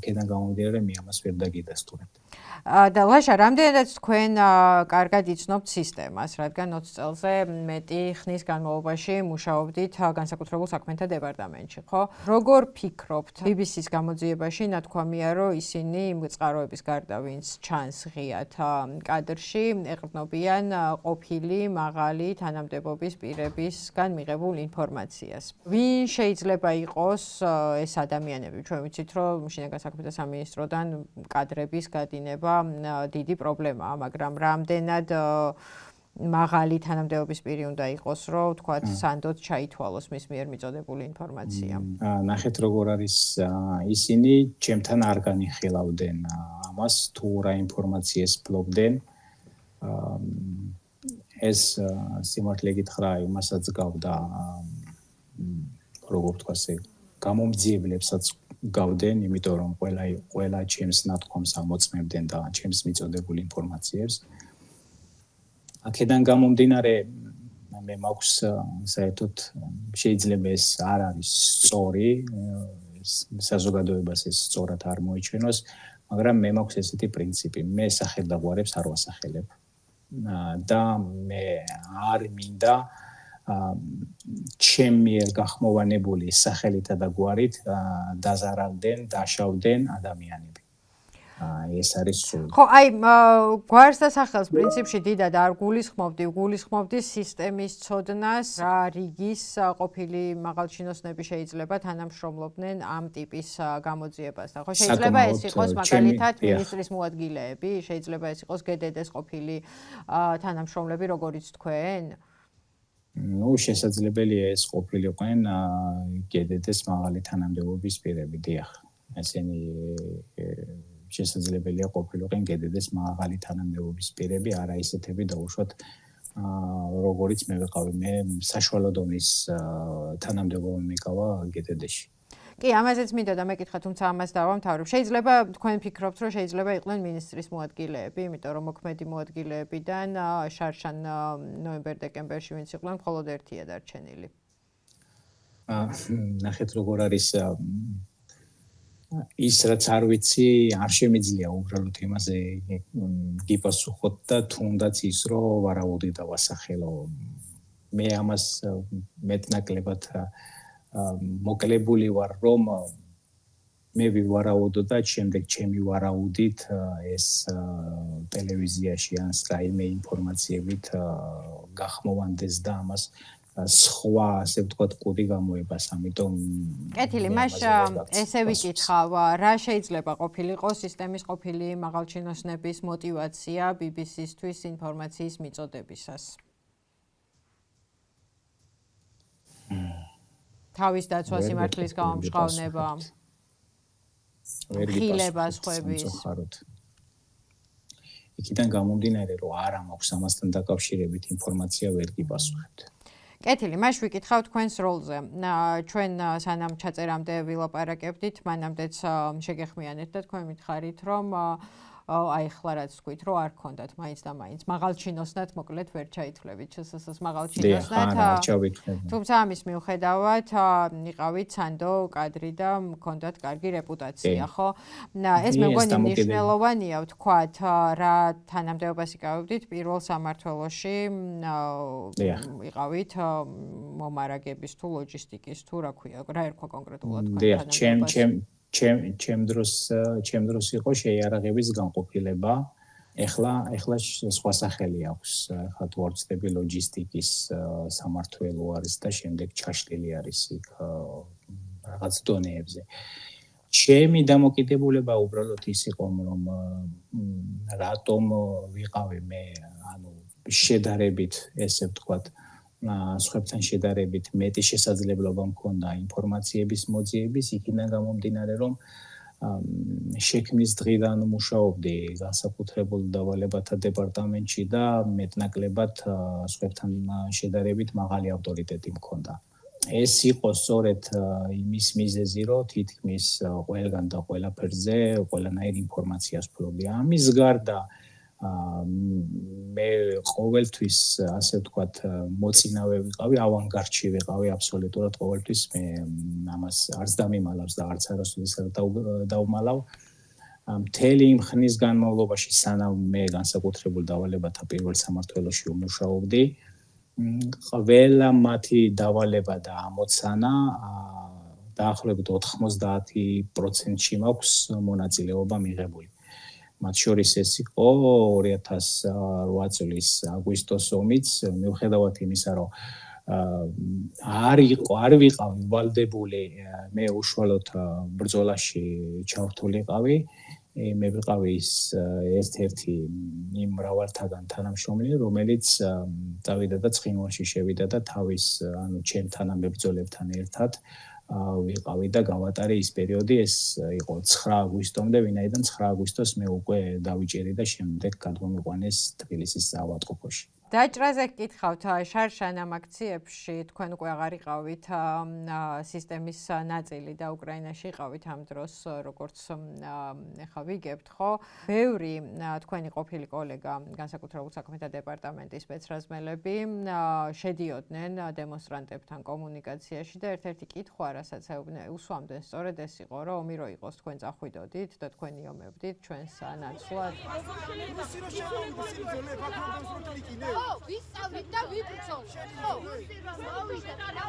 აქედან გამომდინარე მე ამას ვერ დაგიდასტურებთ. და ლაშა, რამდენადაც თქვენ კარგად იცნობთ სისტემას, რადგან 20 წელზე მეტი ხნის განმავლობაში მუშაობდით განსაკუთრებულ საქმეთა დეპარტამენტში, ხო? როგორ ფიქრობთ, BBC-ს გამოძიებაში ნათქვამია, რომ ისინი იმ წყაროების გარდა, ვინც ჩანს ღიად კადრში, ეყრდნობიან ყოფილი მაღალი თანამდებობის პირებისგან მიღებულ ინფორმაციას. ვინ შეიძლება იყოს ეს ადამიანები? ჩვენ ვიცით, რომ შინაგან საქმეთა სამინისტროდან კადრების გადინება დიდი პრობლემაა, მაგრამ რამდენად მაღალი თანამდებობის პირი უნდა იყოს, რომ თქვათ სანდოდ ჩაითვალოს მის მიერ მიწოდებული ინფორმაცია. ნახეთ როგორ არის, ისინი ჩემთან არ განიხილავდნენ ამას, თუ რა ინფორმაციას ფლობდნენ. ეს სიმართლე გითხრა, იმასაც გავდა, როგორ ვთქვა, გამომძიებლებსაც გავდენ, იმიტომ რომ ყველა ჩემს ნათქვამს ამოწმებდნენ და ჩემს მიწოდებულ ინფორმაციებს. აქედან გამომდინარე, მე მაქვს საერთოდ შეიძლება ეს არ არის სწორი, საზოგადოებას ეს სწორად არ მოიჩვენოს, მაგრამ მე მაქვს ესეთი პრინციპი, მე სახელდაგვარებს არ ვასახელებ. და მე არ მინდა ჩემ მიერ გახმოვანებული სახელითა და გვარით დაზარალდნენ, დაშავდნენ ადამიანები. ეს არის სულ. ხო, აი, გვარს და სახელს პრინციპში დიდად არ გულისხმობდი სისტემის ცოდნას, რა რიგის ყოფილი მაღალჩინოსნები შეიძლება თანამშრომლობდნენ ამ ტიპის გამოძიებასთან. ხო, შეიძლება ეს იყოს მაგალითად მინისტრის მოადგილეები, შეიძლება ეს იყოს GDD-ს ყოფილი თანამშრომლები, როგორიც თქვენ? ნუ შესაძლებელია ეს ყოფილიყვნენ GDD-ს მაღალი თანამდებობის პირები, დიახ. ესენი შესაძლებელია ყოფილიყენ GDD-ს მაღალი თანამდებობის პირები, არა ისეთები დაუშვათ როგორც მე ვიყავი, მე საშუალო დონის თანამდებობა მიყავა GDD-ში. კი, ამაზეც მინდოდა მეკითხა, თუმცა ამას დავამთავრებ. შეიძლება თქვენ ფიქრობთ, რომ შეიძლება იყვნენ მინისტრის მოადგილეები, იმიტომ რომ მოქმედი მოადგილეებიდან შარშან ნოემბერ-დეკემბერში ვინც იყვნენ, მხოლოდ ერთია დარჩენილი. ნახეთ როგორ არის ის რაც არ ვიცი, არ შემიძლია უბრალოდ იმაზე გიპასუხოთ და თუნდაც ის რომ ვარაუდი დავასახელო. მე ამას მეტნაკლებად მოკლებული ვარ, რომ მე ვივარაუდო და შემდეგ ჩემი ვარაუდით ეს ტელევიზიაში ან რაიმე ინფორმაციებით გახმოვანდეს და ამას სხვა, ასე ვთქვათ, კუდი გამოებას, ამიტომ კეთილი, მას ესე ვიკითხავ, რა შეიძლება ყოფილიყო სისტემის ყოფილი მაღალჩინოსნების мотиваცია BBC-სთვის ინფორმაციის მიწოდებისას? თავის დაცვა სიმართლის გამომჟღავნება, ხილება სხვების. იქიდან გამომდინარე, რომ არ მაქვს ამასთან დაკავშირებით ინფორმაცია, ვერ გიპასუხებთ. კეთილი, მას ვიკითხავ თქვენს როლზე. ჩვენ სანამ ჩაწერამდე ვილაპარაკებდით, მანამდეც შეგეხმიანეთ და თქვენ მითხარით, რომ აი ახლა რაც თქვით, რომ არ გქონდათ მაინც და მაინც მაღალჩინოსნად, მოკლედ ვერ ჩაითვლებით ЧСС-ს მაღალჩინოსნად. თუმცა ამის მიუხედავად იყავით სანდო კადრი და მქონდათ კარგი რეპუტაცია, ხო? ეს მე მგონი მნიშვნელოვანია ვთქვათ, რა თანამდებობას იკავებდით პირველ სამმართველოში, იყავით მომარაგების თუ ლოჯისტიკის თუ რა ქვია, რა ერქვა კონკრეტულად თქვენ თანამდებობას? ჩემ დროს იყო შეიარაღების განყოფილება. ეხლა სხვა სახელი აქვს. ეხლა თუ არ ვცდები ლოჯისტიკის სამმართველო არის და შემდეგ ჩაშლილი არის იქ რაღაც დონეებზე. ჩემი დამოკიდებულება უბრალოდ ის იყო, რომ რატომ ვიყავი მე, ანუ შედარებით, ესე ვთქვათ, სხვებთან შედარებით მეტი შესაძლებლობა მქონდა ინფორმაციების მოძიების, იქიდან გამომდინარე, რომ შექმნის დღიდან მუშაობდი განსაკუთრებულ დავალებათა დეპარტამენტში და მეტნაკლებად სხვებთან შედარებით მაღალი ავტორიტეტი მქონდა. ეს იყო სწორედ იმის მიზეზი, რომ თითქმის ყველგან და ყველაფერზე ყველანაირ ინფორმაციას ვფლობდი. ამის გარდა მე ყოველთვის, ასე ვთქვათ, მოწინავე ვიყავი, ავანგარდში ვიყავი აბსოლუტურად ყოველთვის. მე ამას არც დამიმალავს და არც არასოდეს დავმალავ. მთელი იმ ხნის განმავლობაში, სანამ მე განსაკუთრებულ დავალებათა პირველ სამმართველოში ვმუშაობდი, ყველა მათი დავალება და ამოცანა დაახლოებით 90%-ში მაქვს მონაწილეობა მიღებული. მათ შორის ეს იყო 2008 წლის აგვისტოს ომიც, მიუხედავად იმისა, რომ არ ვიყავი ვალდებული, მე უშუალოდ ბრძოლაში ჩავრთულიყავი. მე ვიყავი ერთ-ერთი იმ მრავალთაგან თანამშრომელი, რომელიც წავიდა და ცხინვალში შევიდა და თავის, ანუ ჩემთან მებრძოლებთან ერთად ვიყავი და გავატარე ის პერიოდი, ეს იყო 9 აგვისტომდე, ვინაიდან 9 აგვისტოს მე უკვე დავიჭერი და შემდეგ გადმომიყვანეს თბილისის საავადმყოფოში. დაჭრაზე გკითხავთ, შარშან ამ აქციებში თქვენ უკვე აღარ იყავით სისტემის ნაწილი და უკრაინაში იყავით ამ დროს, როგორც ახლა ვიგებთ, ხო? ბევრი თქვენი ყოფილი კოლეგა, განსაკუთრებულ საქმეთა დეპარტამენტის სპეცრაზმელები შედიოდნენ დემონსტრანტებთან კომუნიკაციაში და ერთ-ერთი კითხვა, რასაც უსვამდნენ, სწორედ ეს იყო, რომ ომი რო იყოს, თქვენ წახვიდოდით და თქვენ იომებდით ჩვენს ნაცვლად. ვისწავლით და ვიბრძოლ. ხო. მოვიდა და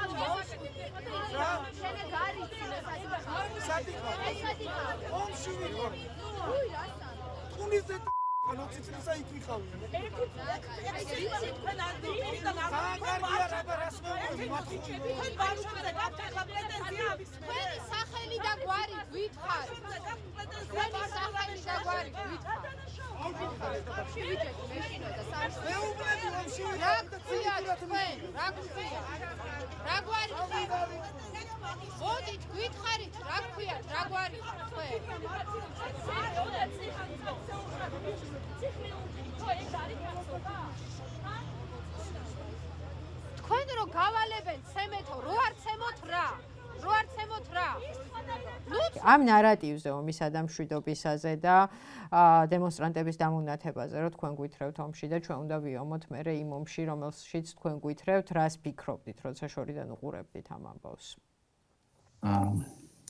შენ გარიცი ომში ვიყო. ტუნისზე ანოციცისა იქ ვიყავი. თქვენი სახელი და გვარი გვითხრათ. თქვენი სახელი და გვარი გვითხრათ. მეუბნები ომში რა გქვია თქვენ? რა გქვია? რა გვარი გქვია? მოდით გითხარით რა გქვიათ? რა გვარი თქვენ? თქვენ რო გავალებენ ცემეთო, რო არ ცემოთ რა? რო არ ცემოთ რა? ამ ნარატივზე ომისა და მშვიდობისაზე და დემონსტრანტების დამონათებაზე, რომ თქვენ გვითრევთ ომში და ჩვენ უნდა ვიომოთ მერე იმ ომში, რომელშიც თქვენ გვითრევთ, რას ფიქრობდით, როცა შორიდან უყურებდით ამ ამბავს?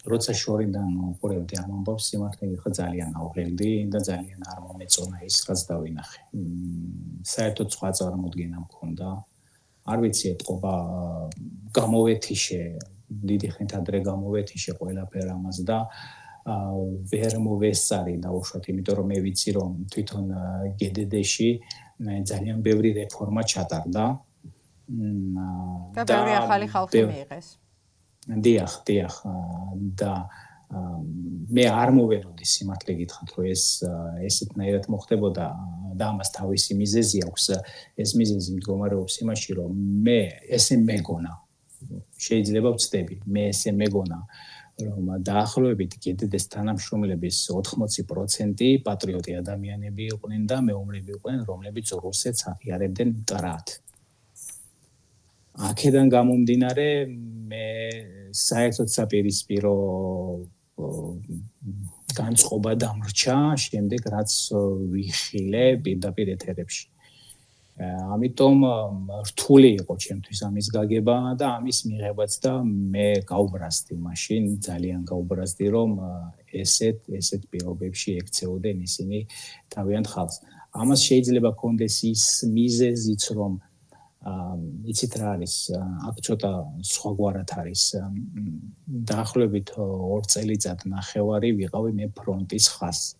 როცა შორიდან უყურებდი ამ ამბავს, სიმართლე გითხრა ძალიან აუღელდი და ძალიან არ მომეწონა ის, რაც დავინახე. საერთოდ სხვა წარმოდგენა მქონდა. არ ვიცი, ეთყობა გამოვეთიშე დიდი ხნით ადრე გამოვეთიშე ყველაფერ ამას და ვერ მოვესწარი დაუშვათ, იმიტომ რომ მე ვიცი რომ თვითონ GDD-ში ძალიან ბევრი რეფორმა ჩატარდა და ბევრი ახალი ხალხი მიიღეს. დიახ და მე არ მოვეროდი სიმართლე გითხრათ რომ ესეთნაირად მოხდებოდა და ამას თავისი მიზეზი აქვს. ეს მიზეზი მდგომარეობს იმაში რომ მე ესე მეგონა შეიძლება ვწდები, მე ესე მეგონა, რომ დაახლოებით GDD-ს თანამშრომლების 80% პატრიოტი ადამიანები იყვნენ და მეომრები იყვნენ, რომლებიც რუსეთს აღიარებდნენ მტრად. აქედან გამომდინარე, მე საერთოდ საპირისპირო განწყობა დამრჩა, შემდეგ რაც ვიხილე პირდაპირ ეთერებში. ამიტომ რთული იყო ჩემთვის ამის გაგება და ამის მიღებაც და მე გაუბრაზდი მაშინ, ძალიან გაუბრაზდი, რომ ესეთ პირობებში ექცეოდნენ ისინი თავიანთ ხალხს. ამას შეიძლება კონდეს ის მიზეზიც, რომ იცით რა არის, აქ ცოტა სხვაგვარად არის. დაახლოებით 2 წელიწად ნახევარი ვიყავი მე ფრონტის ხაზს.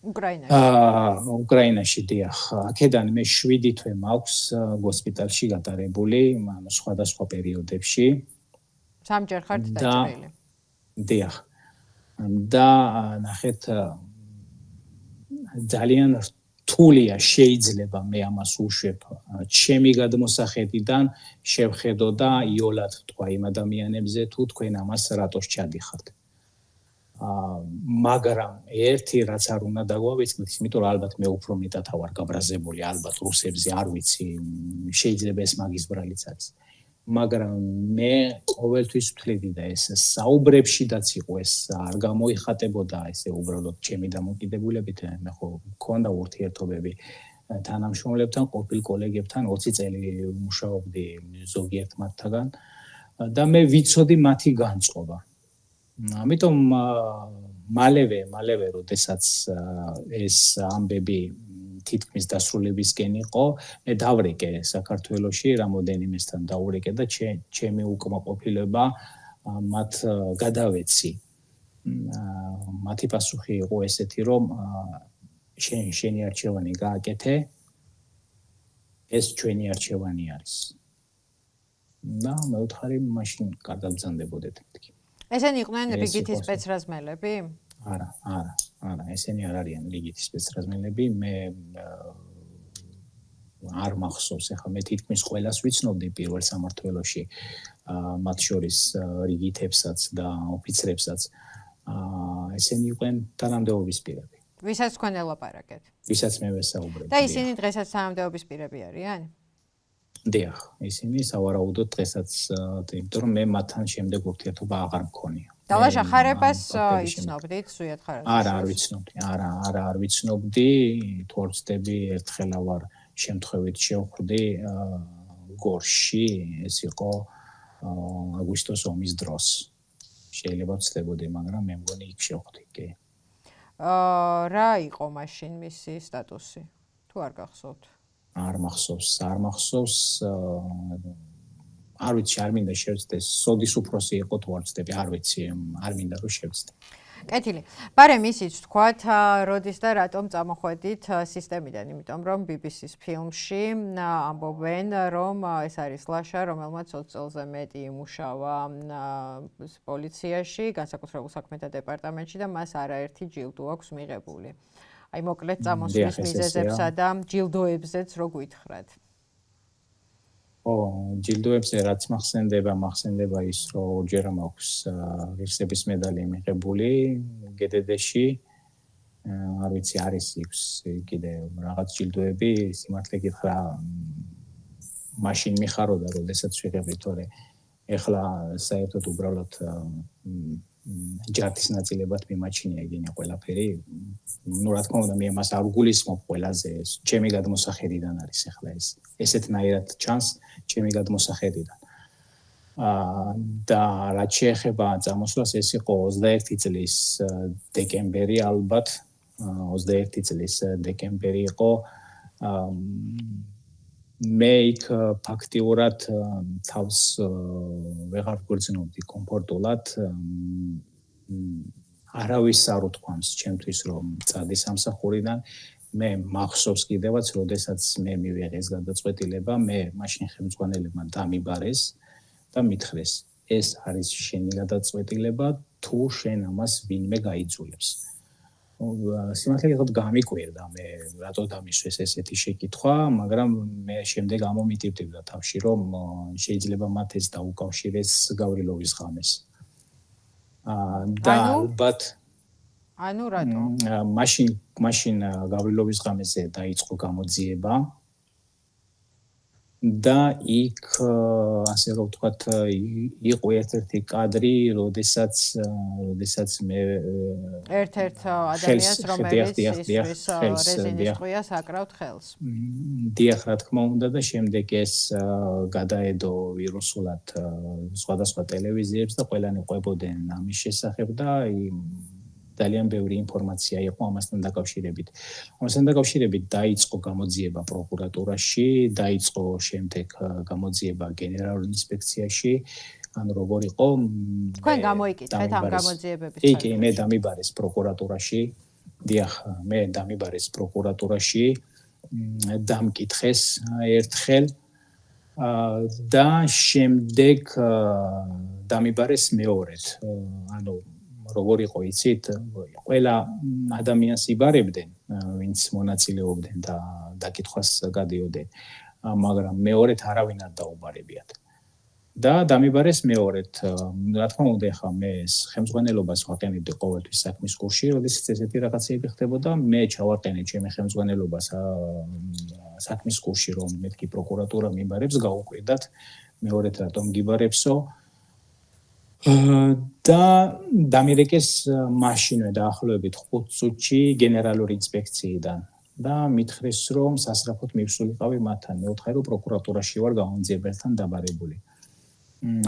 უკრაინაში დიახ. აქედან მე 7 თვე მაქვს ჰოსპიტალში გატარებული, სხვადასხვა პერიოდებში. სამჯერ ხართ დაჭრილი. დიახ. და ნახეთ ძალიან რთულია შეიძლება მე ამას უშვებ. ჩემი გადმოსახედიდან შევხედო და იოლად თქვა იმ ადამიანებზე თუ თქვენ ამას რატოს ჩადიხართ. მაგრამ ერთი რაც არ უნდა დაგვავიწყდეთ, იმიტომ რომ ალბათ მე უფრო მეტად ვარ გაბრაზებული, ალბათ რუსებზე არ ვიცი, შეიძლება ეს მაგის ბრალიც არის. მაგრამ მე ყოველთვის ვთვლიდი და ეს საუბრებშიდაც იყო ეს არ გამოიხატებოდა ესე უბრალოდ ჩემი დამოკიდებულებით, მე ხო მქონდა ურთიერთობები თანამშრომლებთან, ყოფილ კოლეგებთან 20 წელი მუშაობდი ზოგიერთ მათგან და მე ვიცოდი მათი განწყობა. ამიტომ მალევე როდესაც ეს ამბები თითქმის დასრულებისკენ იყო, მე დავრეკე საქართველოში რამოდენიმესთან დავრეკე და ჩემი უკმაყოფილება მათ გადავეცი. მათი პასუხი იყო ესეთი, რომ შენი არჩევანი გააკეთე, ეს ჩვენი არჩევანი არის. და მე ვთხარი, მაშინ კარგად ბრძანდებოდეთ მეთქი. ესენი იყვნენ რიგითის სპეცრაზმელები? არა, ესენი არ არიან რიგითის სპეცრაზმელები, მე არ მახსოვს, ახლა მე თითქმის ყველას ვიცნობდი პირველ სამმართველოში, მათ შორის რიგითებსაც და ოფიცრებსაც. ესენი იყვნენ თანამდებობის პირები. ვისაც თქვენ ელაპარაკეთ? ვისაც მე ვესაუბრებ. და ისინი დღესაც თანამდებობის პირები არიან? დიახ, ისინი სავარაუდოდ დღესაც, იმიტომ რომ მე მათთან შემდეგ ურთიერთობა აღარ მქონია. დალაშ ახარებას იცნობდით სუიად ხარაზე? არ ვიცნობდი, თუ არ ვცდები, ერთხელა ვარ შემთხვევით შევხვდი გორში, ეს იყო აგვისტოს ომის დროს. შეიძლება ვცდებოდი, მაგრამ მე მგონი იქ შევხვდი, კი. რა იყო მაშინ მისი სტატუსი? თუ არ გახსოვთ? არ მახსოვს არ ვიცი არ მინდა შევცდეს სოდის უფროსი იყო თუ არ ვცდები არ ვიცი არ მინდა რომ შევცდე კეთილი. ბარემ ისიც თქვათ, როდის და რატომ წამოხვედით სისტემიდან, იმიტომ რომ BBC-ს ფილმში ამბობენ, რომ ეს არის ლაშა, რომელმაც 20 წელზე მეტი იმუშავა პოლიციაში, განსაკუთრებულ საქმეთა დეპარტამენტში და მას არაერთი ჯილდო აქვს მიღებული. აი მოკლედ წამოსვლის მიზეზებსა და ჯილდოებზეც რო გითხრათ. ჯილდოებზე რაც მახსენდება ის რომ ორჯერ მაქვს ღირსების медаლი მიღებული GDD-ში არ ვიცი არის კიდე რაღაც ჯილდოები სიმართლე გითხრა მაშინ მიხაროდა როდესაც ვიღებდი თორე ეხლა საერთოდ უბრალოდ ჯარტის ნაწილებად მიმაჩნია იგივე ყველაფერი ну რა თქმა უნდა მე მას არ გულისხმობ ყველაზე ჩემი გადმოსახედიდან არის ეხლა ეს ესეთნაირად ჩანს ჩემი გადმოსახედიდან და რაც შეეხება წამოსვლას ეს იყო 21 წლის დეკემბერი ალბათ 21 წლის დეკემბერი იყო მე იქ ფაქტიურად თავს ვეღარ ვგრძნობდი კომფორტულად არავის არ უთქვამს ჩემთვის რომ წადი სამსახურიდან მე მახსოვს კიდევაც როდესაც მე მივიღე ეს გადაწყვეტილება მე მაშინ ხელმძღვანელებმა დამიბარეს და მითხრეს ეს არის შენი გადაწყვეტილება თუ შენ ამას ვინმე გაიძულებს სიმართლე გითხრათ გამიკვირდა მე რატო დამისვეს ესეთი შეკითხვა მაგრამ მე შემდეგ ამომიტივდებდა თავში რომ შეიძლება მათ ეს დაუკავშირეს გავრილოვის ღამეს და ალბათ ანუ რატო მაშინ გავრილოვის ღამეზე დაიწყო გამოძიება და იქ ასე რომ ვთქვათ იყო ერთ-ერთი კადრი როდესაც მე ერთ-ერთ ადამიანს რომელიც ის რეზინის ყუიას აკრავთ ხელს დიახ რა თქმა უნდა და შემდეგ ეს გადაედო ვირუსულად სხვადასხვა ტელევიზიებს და ყველანი ყვებოდნენ ამის შესახებ და ძალიან ბევრი ინფორმაცია იყო ამასთან დაკავშირებით. ამასთან დაკავშირებით დაიწყო გამოძიება პროკურატურაში, დაიწყო შემდეგ გამოძიება გენერალურ ინსპექციაში, ან როგორ იყო თქვენ გამოიკითხეთ ამ გამოძიებების კი, მე დამიბარეს პროკურატურაში. დიახ, მე დამიბარეს პროკურატურაში, დამკითხეს ერთხელ და შემდეგ დამიბარეს მეორედ. ანუ როგორ იყო იცით ყველა ადამიანს იბარებდნენ ვინც მონაწილეობდნენ და დაკითხვას გადიოდნენ მაგრამ მეორედ არავინ არ დაუბარებიათ და დამიბარეს მეორედ რა თქმა უნდა ახლა მე ხელმძღვანელობას ვაყენებდი ყოველთვის საქმის კურსში როდესაც ესეთი რაღაცები ხდებოდა მე ჩავაყენე ჩემი ხელმძღვანელობას საქმის კურსში რომ მეთქი პროკურატურა მიბარებს გაუკვირდათ მეორედ რატომ გიბარებსო და დამირეკეს მაშინვე დაახლოებით 5 წუთში გენერალური ინსპექციიდან და მითხრეს რომ სასწრაფოდ მივსულიყავი მათთან მეუთხარი რომ პროკურატურაში ვარ გამომძიებელთან დაბარებული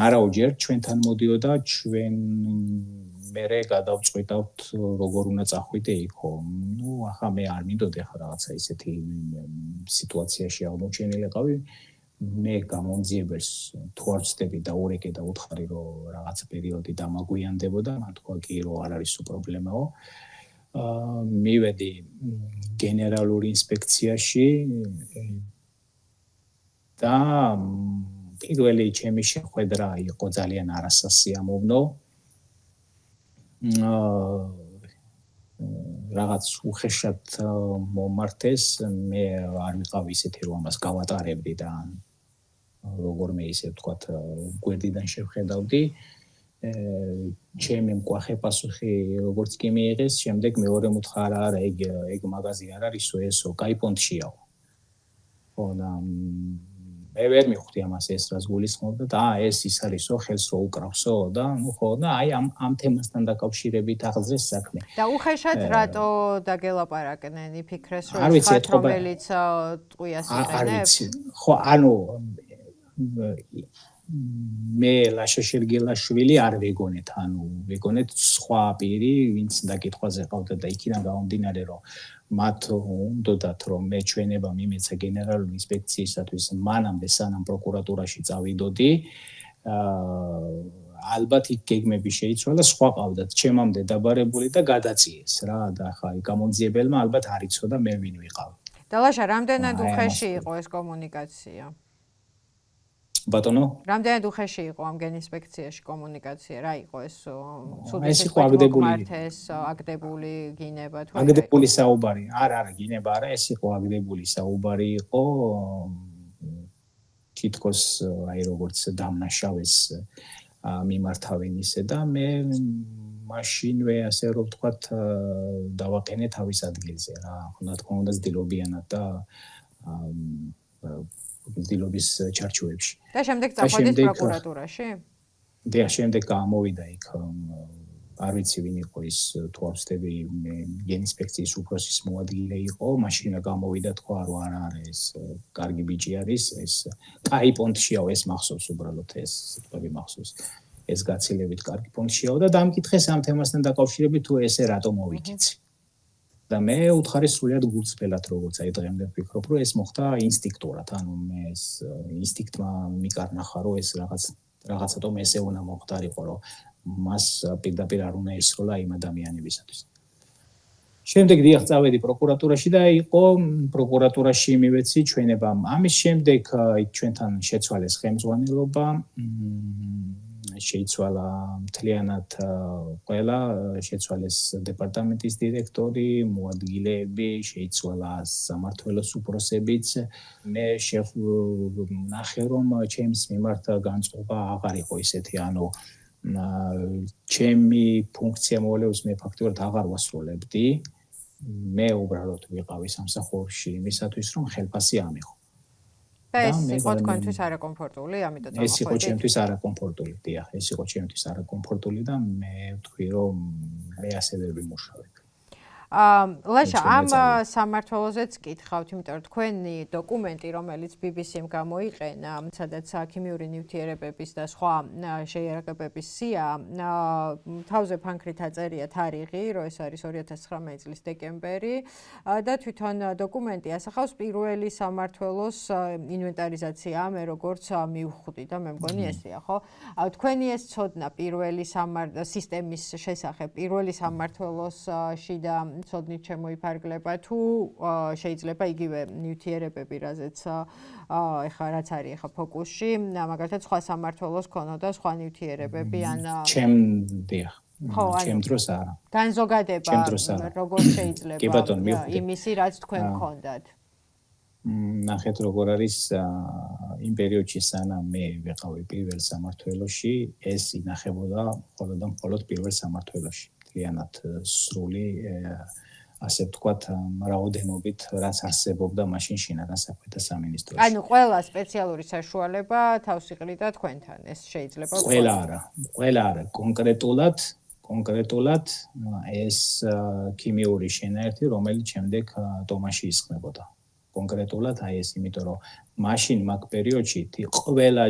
არაოჯერ ჩვენთან მოდიოდა ჩვენ მერე გადავწყვიტავთ როგორ უნდა წახვიდე იქო ნუ ახლა მე არ მინდოდი ახლა რაღაცა ისეთი სიტუაციაში აღმოჩენილიყავი მე გამომძიებელს თუ არ ვცდები და ურეკე და უთხარი რომ რაღაც პერიოდი დამაგვიანდებოდა მან თქვა კი რომ არ არის პრობლემაო მივედი გენერალურ ინსპექციაში და პირველი ჩემი შეხვედრა იყო ძალიან არასასიამოვნო რაღაც უხეშად მომართეს მე არ ვიყავ ისეთი რომ ამას გავატარებდი და როგორმე ისე ვთქვათ გვერდიდან შევხედავდი ჩემი მკვახე პასუხი როგორც კი მიიღეს შემდეგ მეორე მუთხარა არა ეგ მაღაზია არ არისო ესო კაიპონტშიაო ხო და მე ვერ მივხვდი ამას ეს რას გულისხმობდა და ეს ის არისო ხელს რო უკრავსო და ნუ ხო და აი ამ თემასთან დაკავშირებით აღძრეს საქმე და უხეშად რატო დაგელაპარაკნენ იფიქრეს რომ ის ხალხ რომელიც ტყუიას იყენებს ხო ანუ მე ლაშა შერგელაშვილი არ ვეგონეთ, ანუ ვეგონეთ სხვა პირი, ვინც დაკითხვაზე ყავდა და იქიდან გამომდინარე, რომ მათ უნდათ რომ მე ჩვენება მიმეცა გენერალური ინსპექციისათვის მანამდე სანამ პროკურატურაში წავიდოდი, ალბათ იქ გეგმები შეიცვალა, სხვა ყავდათ ჩემამდე დაბარებული და გადაწიეს რა და ხა გამომძიებელმა ალბათ არ იცოდა მე ვინ ვიყავ. და ლაშა, რამდენად უხეში იყო ეს კომუნიკაცია? ბატონო, რამდენად უხეში იყო ამ გენინსპექციაში კომუნიკაცია? რა იყო ეს ეს იყო აგდებული. აგდებული გინება თუ აგდებული საუბარი. არა, გინება არა, ეს იყო აგდებული საუბარი იყო თითქოს აი როგორც დამნაშავეს მიმართავენ ისე და მე მაშინვე ასე რომ ვთქვათ დავაყენე თავის ადგილზე რა. რა თქმა უნდა ძდილობიანად და ძდილობის ჩარჩოებში. და შემდეგ წახვედით პროკურატურაში? და შემდეგ გამოვიდა იქ არ ვიცი ვინ იყო ის თუ ავსტები გენინსპექციის უფროსის მოადგილე იყო, მაშინ გამოვიდა თქვა რომ არა ეს კარგი ბიჭი არის, ეს კაი პონტშიაო ეს მახსოვს უბრალოდ ეს სიტყვები მახსოვს. ეს გაცილებით კარგი პონტშიაო და დამკითხეს ამ თემასთან დაკავშირებით თუ ესე რატომ მოვიკიცი. და მე უთხარი სრულიად გულწრფელად როგორც აი დღემდე ვფიქრობ რომ ეს მოხდა ინსტინქტურად, ანუ მე ეს ინსტინქტმა მიკარნახა რომ ეს რაღაცა თომ ესე უნდა მოხდარიყო რომ მას პირდაპირ არ უნდა ესროლა იმ ადამიანებისათვის. შემდეგ დიახ წავედი პროკურატურაში და იყო პროკურატურაში მივეცი ჩვენებამ. ამის შემდეგ ჩვენთან შეცვალეს ხელმძღვანელობა, შეიცვალა მთლიანად ყველა, შეცვალეს დეპარტამენტის დირექტორი, მოადგილეები, შეიცვალა სამმართველოს უფროსებიც. მე ნახე რომ ჩემს მიმართ განწყობა აღარ იყო ისეთი, ანუ ჩემი ფუნქცია მოვლენებს მე ფაქტობრივად აღარ ვასრულებდი. მე უბრალოდ ვიყავი სამსახურში იმისათვის რომ ხელფასი ამიღო. და ეს იყო თქვენთვის არაკომფორტული, ამიტომ ეს იყო ჩემთვის არაკომფორტული, დიახ, ეს იყო ჩემთვის არაკომფორტული და მე ვთქვი რომ მე ასე ვერ ვიმუშავებ. ლაშა, ამ სამმართველოზეც კითხავთ, იმიტომ რომ თქვენი დოკუმენტი, რომელიც BBC-მ გამოიყენა, სადაც ქიმიური ნივთიერებების და სხვა შეიარაღებების სია, თავზე ფანქრით აწერია თარიღი, რომ ეს არის 2019 წლის დეკემბერი და თვითონ დოკუმენტი ასახავს პირველი სამმართველოს ინვენტარიზაცია, მე როგორც მივხვდი და მე მგონი ესეა, ხო? თქვენი ეს ცოდნა პირველი სისტემის შესახებ, პირველი სამმართველოსში და ცოდნით შემოიფარგლება თუ შეიძლება იგივე ნივთიერებები, რაზეც ეხა რაც არის ეხა ფოკუსში, მაგალითად სხვა სამმართველოს ქონოდა სხვა ნივთიერებები ან ჩემ დროს არა. განზოგადება როგორ შეიძლება იმისი რაც თქვენ გქონდათ. ნახეთ როგორ არის იმ პერიოდში სანამ მე ვიყავი პირველ სამმართველოში, ეს ინახებოდა მხოლოდ და მხოლოდ პირველ სამმართველოში. მთლიანად სრული ასე ვთქვათ რაოდენობით რაც არსებობდა მაშინ შინაგან საქმეთა სამინისტროში. ანუ ყველა სპეციალური საშუალება თავს იყრიდა თქვენთან, ეს შეიძლება ყველა არა, კონკრეტულად ეს ქიმიური შენაერთი, რომელიც შემდეგ ტომაში ისხმებოდა. კონკრეტულად აი ეს, იმიტომ რომ მაშინ მაგ პერიოდში ყველა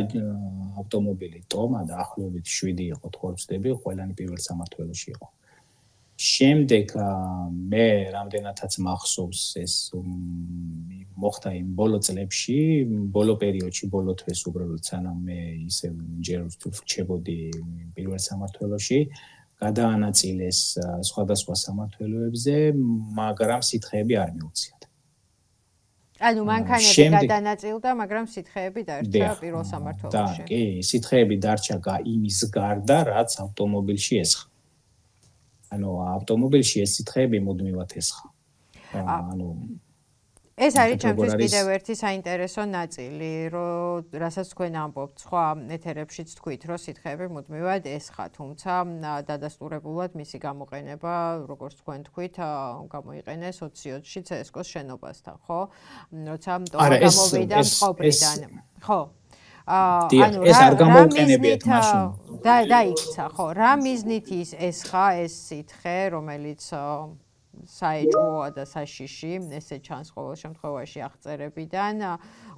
ავტომობილი ტომა და ახლობით 7 იყო თუ არ ვცდები, ყველანი პირველ სამმართველოში იყო. შემდეგ მე რამდენადაც მახსოვს ეს მოხდა იმ ბოლო წლებში, ბოლო პერიოდში, ბოლო თვეს უბრალოდ სანამ მე ისე ჯერ ვრჩებოდი პირველ სამმართველოში, გადაანაწილეს სხვადასხვა სამმართველოებზე, მაგრამ სითხეები არ მიუციათ. ანუ მანქანები გადანაწილდა, მაგრამ სითხეები დარჩა პირველ სამმართველოში. კი, სითხეები დარჩა იმის გარდა, რაც ავტომობილში ესხა. ანუ ავტომობილში ეს სითხეები მუდმივად ესხა. ანუ ეს არის ჩემთვის კიდევ ერთი საინტერესო ნაწილი, რომ რასაც თქვენ ამბობთ, სხვა ეთერებშიც თქვით, რომ სითხეები მუდმივად ესხა, თუმცა დადასტურებულად მისი გამოყენება, როგორც თქვენ თქვით, გამოიყენეს 2020-ში CSKO-ს შენობასთან, ხო? როცა გამოვიდა მწყობრიდან. ხო. ანუ ეს არ გამოიყენებიათ მაშინ. დაიქცა, ხო, რა მიზნით ესხა ეს სითხე, რომელიც საეჭვოა და საშიში, ესე ჩანს ყოველ შემთხვევაში აღწერებიდან,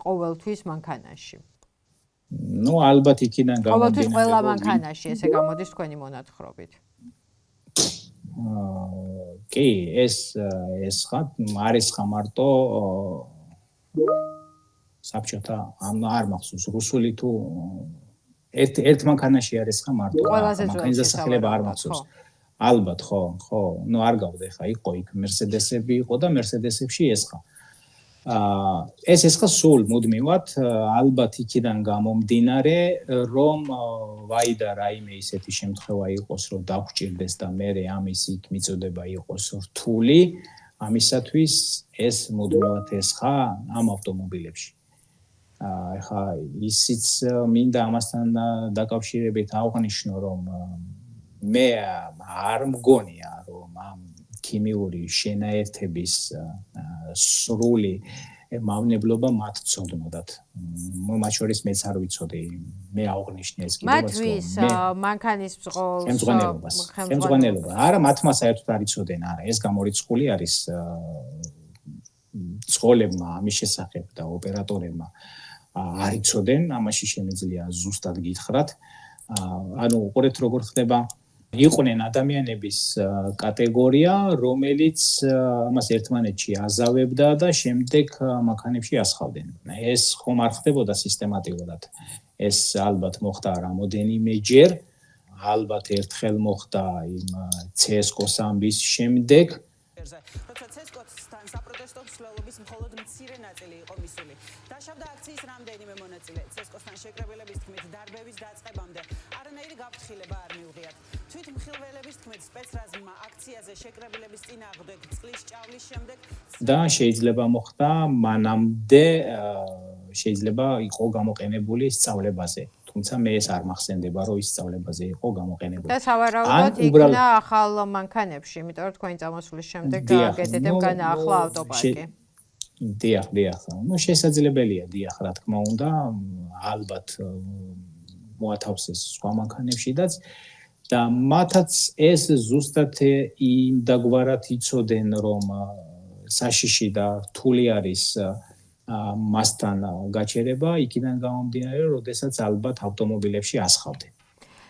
ყოველთვის მანქანაში. ნუ ალბათ იქიდან ყოველთვის ყველა გამომდინარე მანქანაში ესე გამოდის თქვენი მონათხრობით. კი, ეს ხა არის ხა მარტო საბჭოთა არ მახსოვს რუსული თუ ერთ მანქანაში არის ხა მარტო მანქანის დასახელება არ მახსოვს. ალბათ ხო, ნუ არ გავდე ხა იყო იქ Mercedes-ები იყო და Mercedes-ებში ეს ხა. ეს ხა სულ მუდმივად ალბათ იქიდან გამომდინარე რომ ვაი და რაიმე ისეთი შემთხვევა იყოს რომ დაგჭირდეს და მე ამის იქ მიწოდება იყოს რთული ამისათვის ეს მუდმივად ეს ხა ამ ავტომობილებში ეხა ისიც მინდა ამასთან დაკავშირებით აღვნიშნო რომ მე არ მგონია რომ ამ ქიმიური შენაერთების სრული მავნებლობა მათ ცოდნოდათ. მათ შორის მეც არ ვიცოდი. მე აღვნიშნე ეს კიდევაც რომ მათთვის მანქანის ბრძოლს ხელმძღვანელობა. არა, მათმა საერთოდ არ იცოდნენ, არა, ეს გამორიცხული არის ცხოველებმა ამის შესახებ და ოპერატორებმა არ იცოდნენ, ამაში შემიძლია ზუსტად გითხრათ. ანუ უყურეთ როგორ ხდება იყვნენ ადამიანების კატეგორია, რომელიც ამას ერთმანეთში აზავებდა და შემდეგ მანქანებში ასხავდნენ. ეს ხომ არ ხდებოდა სისტემატიკურად. ეს ალბათ მოხდა რამოდენიმეჯერ, ალბათ ერთხელ მოხდა იმ CSGO-ს ამბის შემდეგ. როცა CSGO-თან საპროტესტო მსვლელობის მხოლოდ მცირე ნაწილი იყო მისული. დაშავდა აქციის რამდენიმე მონაწილე. CSGO-თან შეკრებილების თქმით დარბევის დაწყებამდე არანაირი გაფრთხილება არ მიუღიათ. თვითმხილველების თქმით სპეცრაზმა აქციაზე შეკრებილების წინააღმდეგ წყლის ჭავლის შემდეგ და შეიძლება მოხდა მანამდე შეიძლება იყო გამოყენებული სწავლებაზე. თუმცა მე ეს არ მახსენდება რომ ის სწავლებაზე იყო გამოყენებული. და სავარაუდოდ იქნა ახალ მანქანებში, იმიტომ რომ თქვენი წამოსვლის შემდეგ გაგედეთებ განაახლა ავტოპარკი. დიახ. ნუ შესაძლებელია დიახ, რა თქმა უნდა, ალბათ მოათავსეს სხვა მანქანებშიდაც და მათაც ეს ზუსტად იმ დაგვარად იცოდნენ რომ საშიში და რთული არის მასთან გაჩერება იქიდან გამომდინარე როდესაც ალბათ ავტომობილებში ასხავდნენ.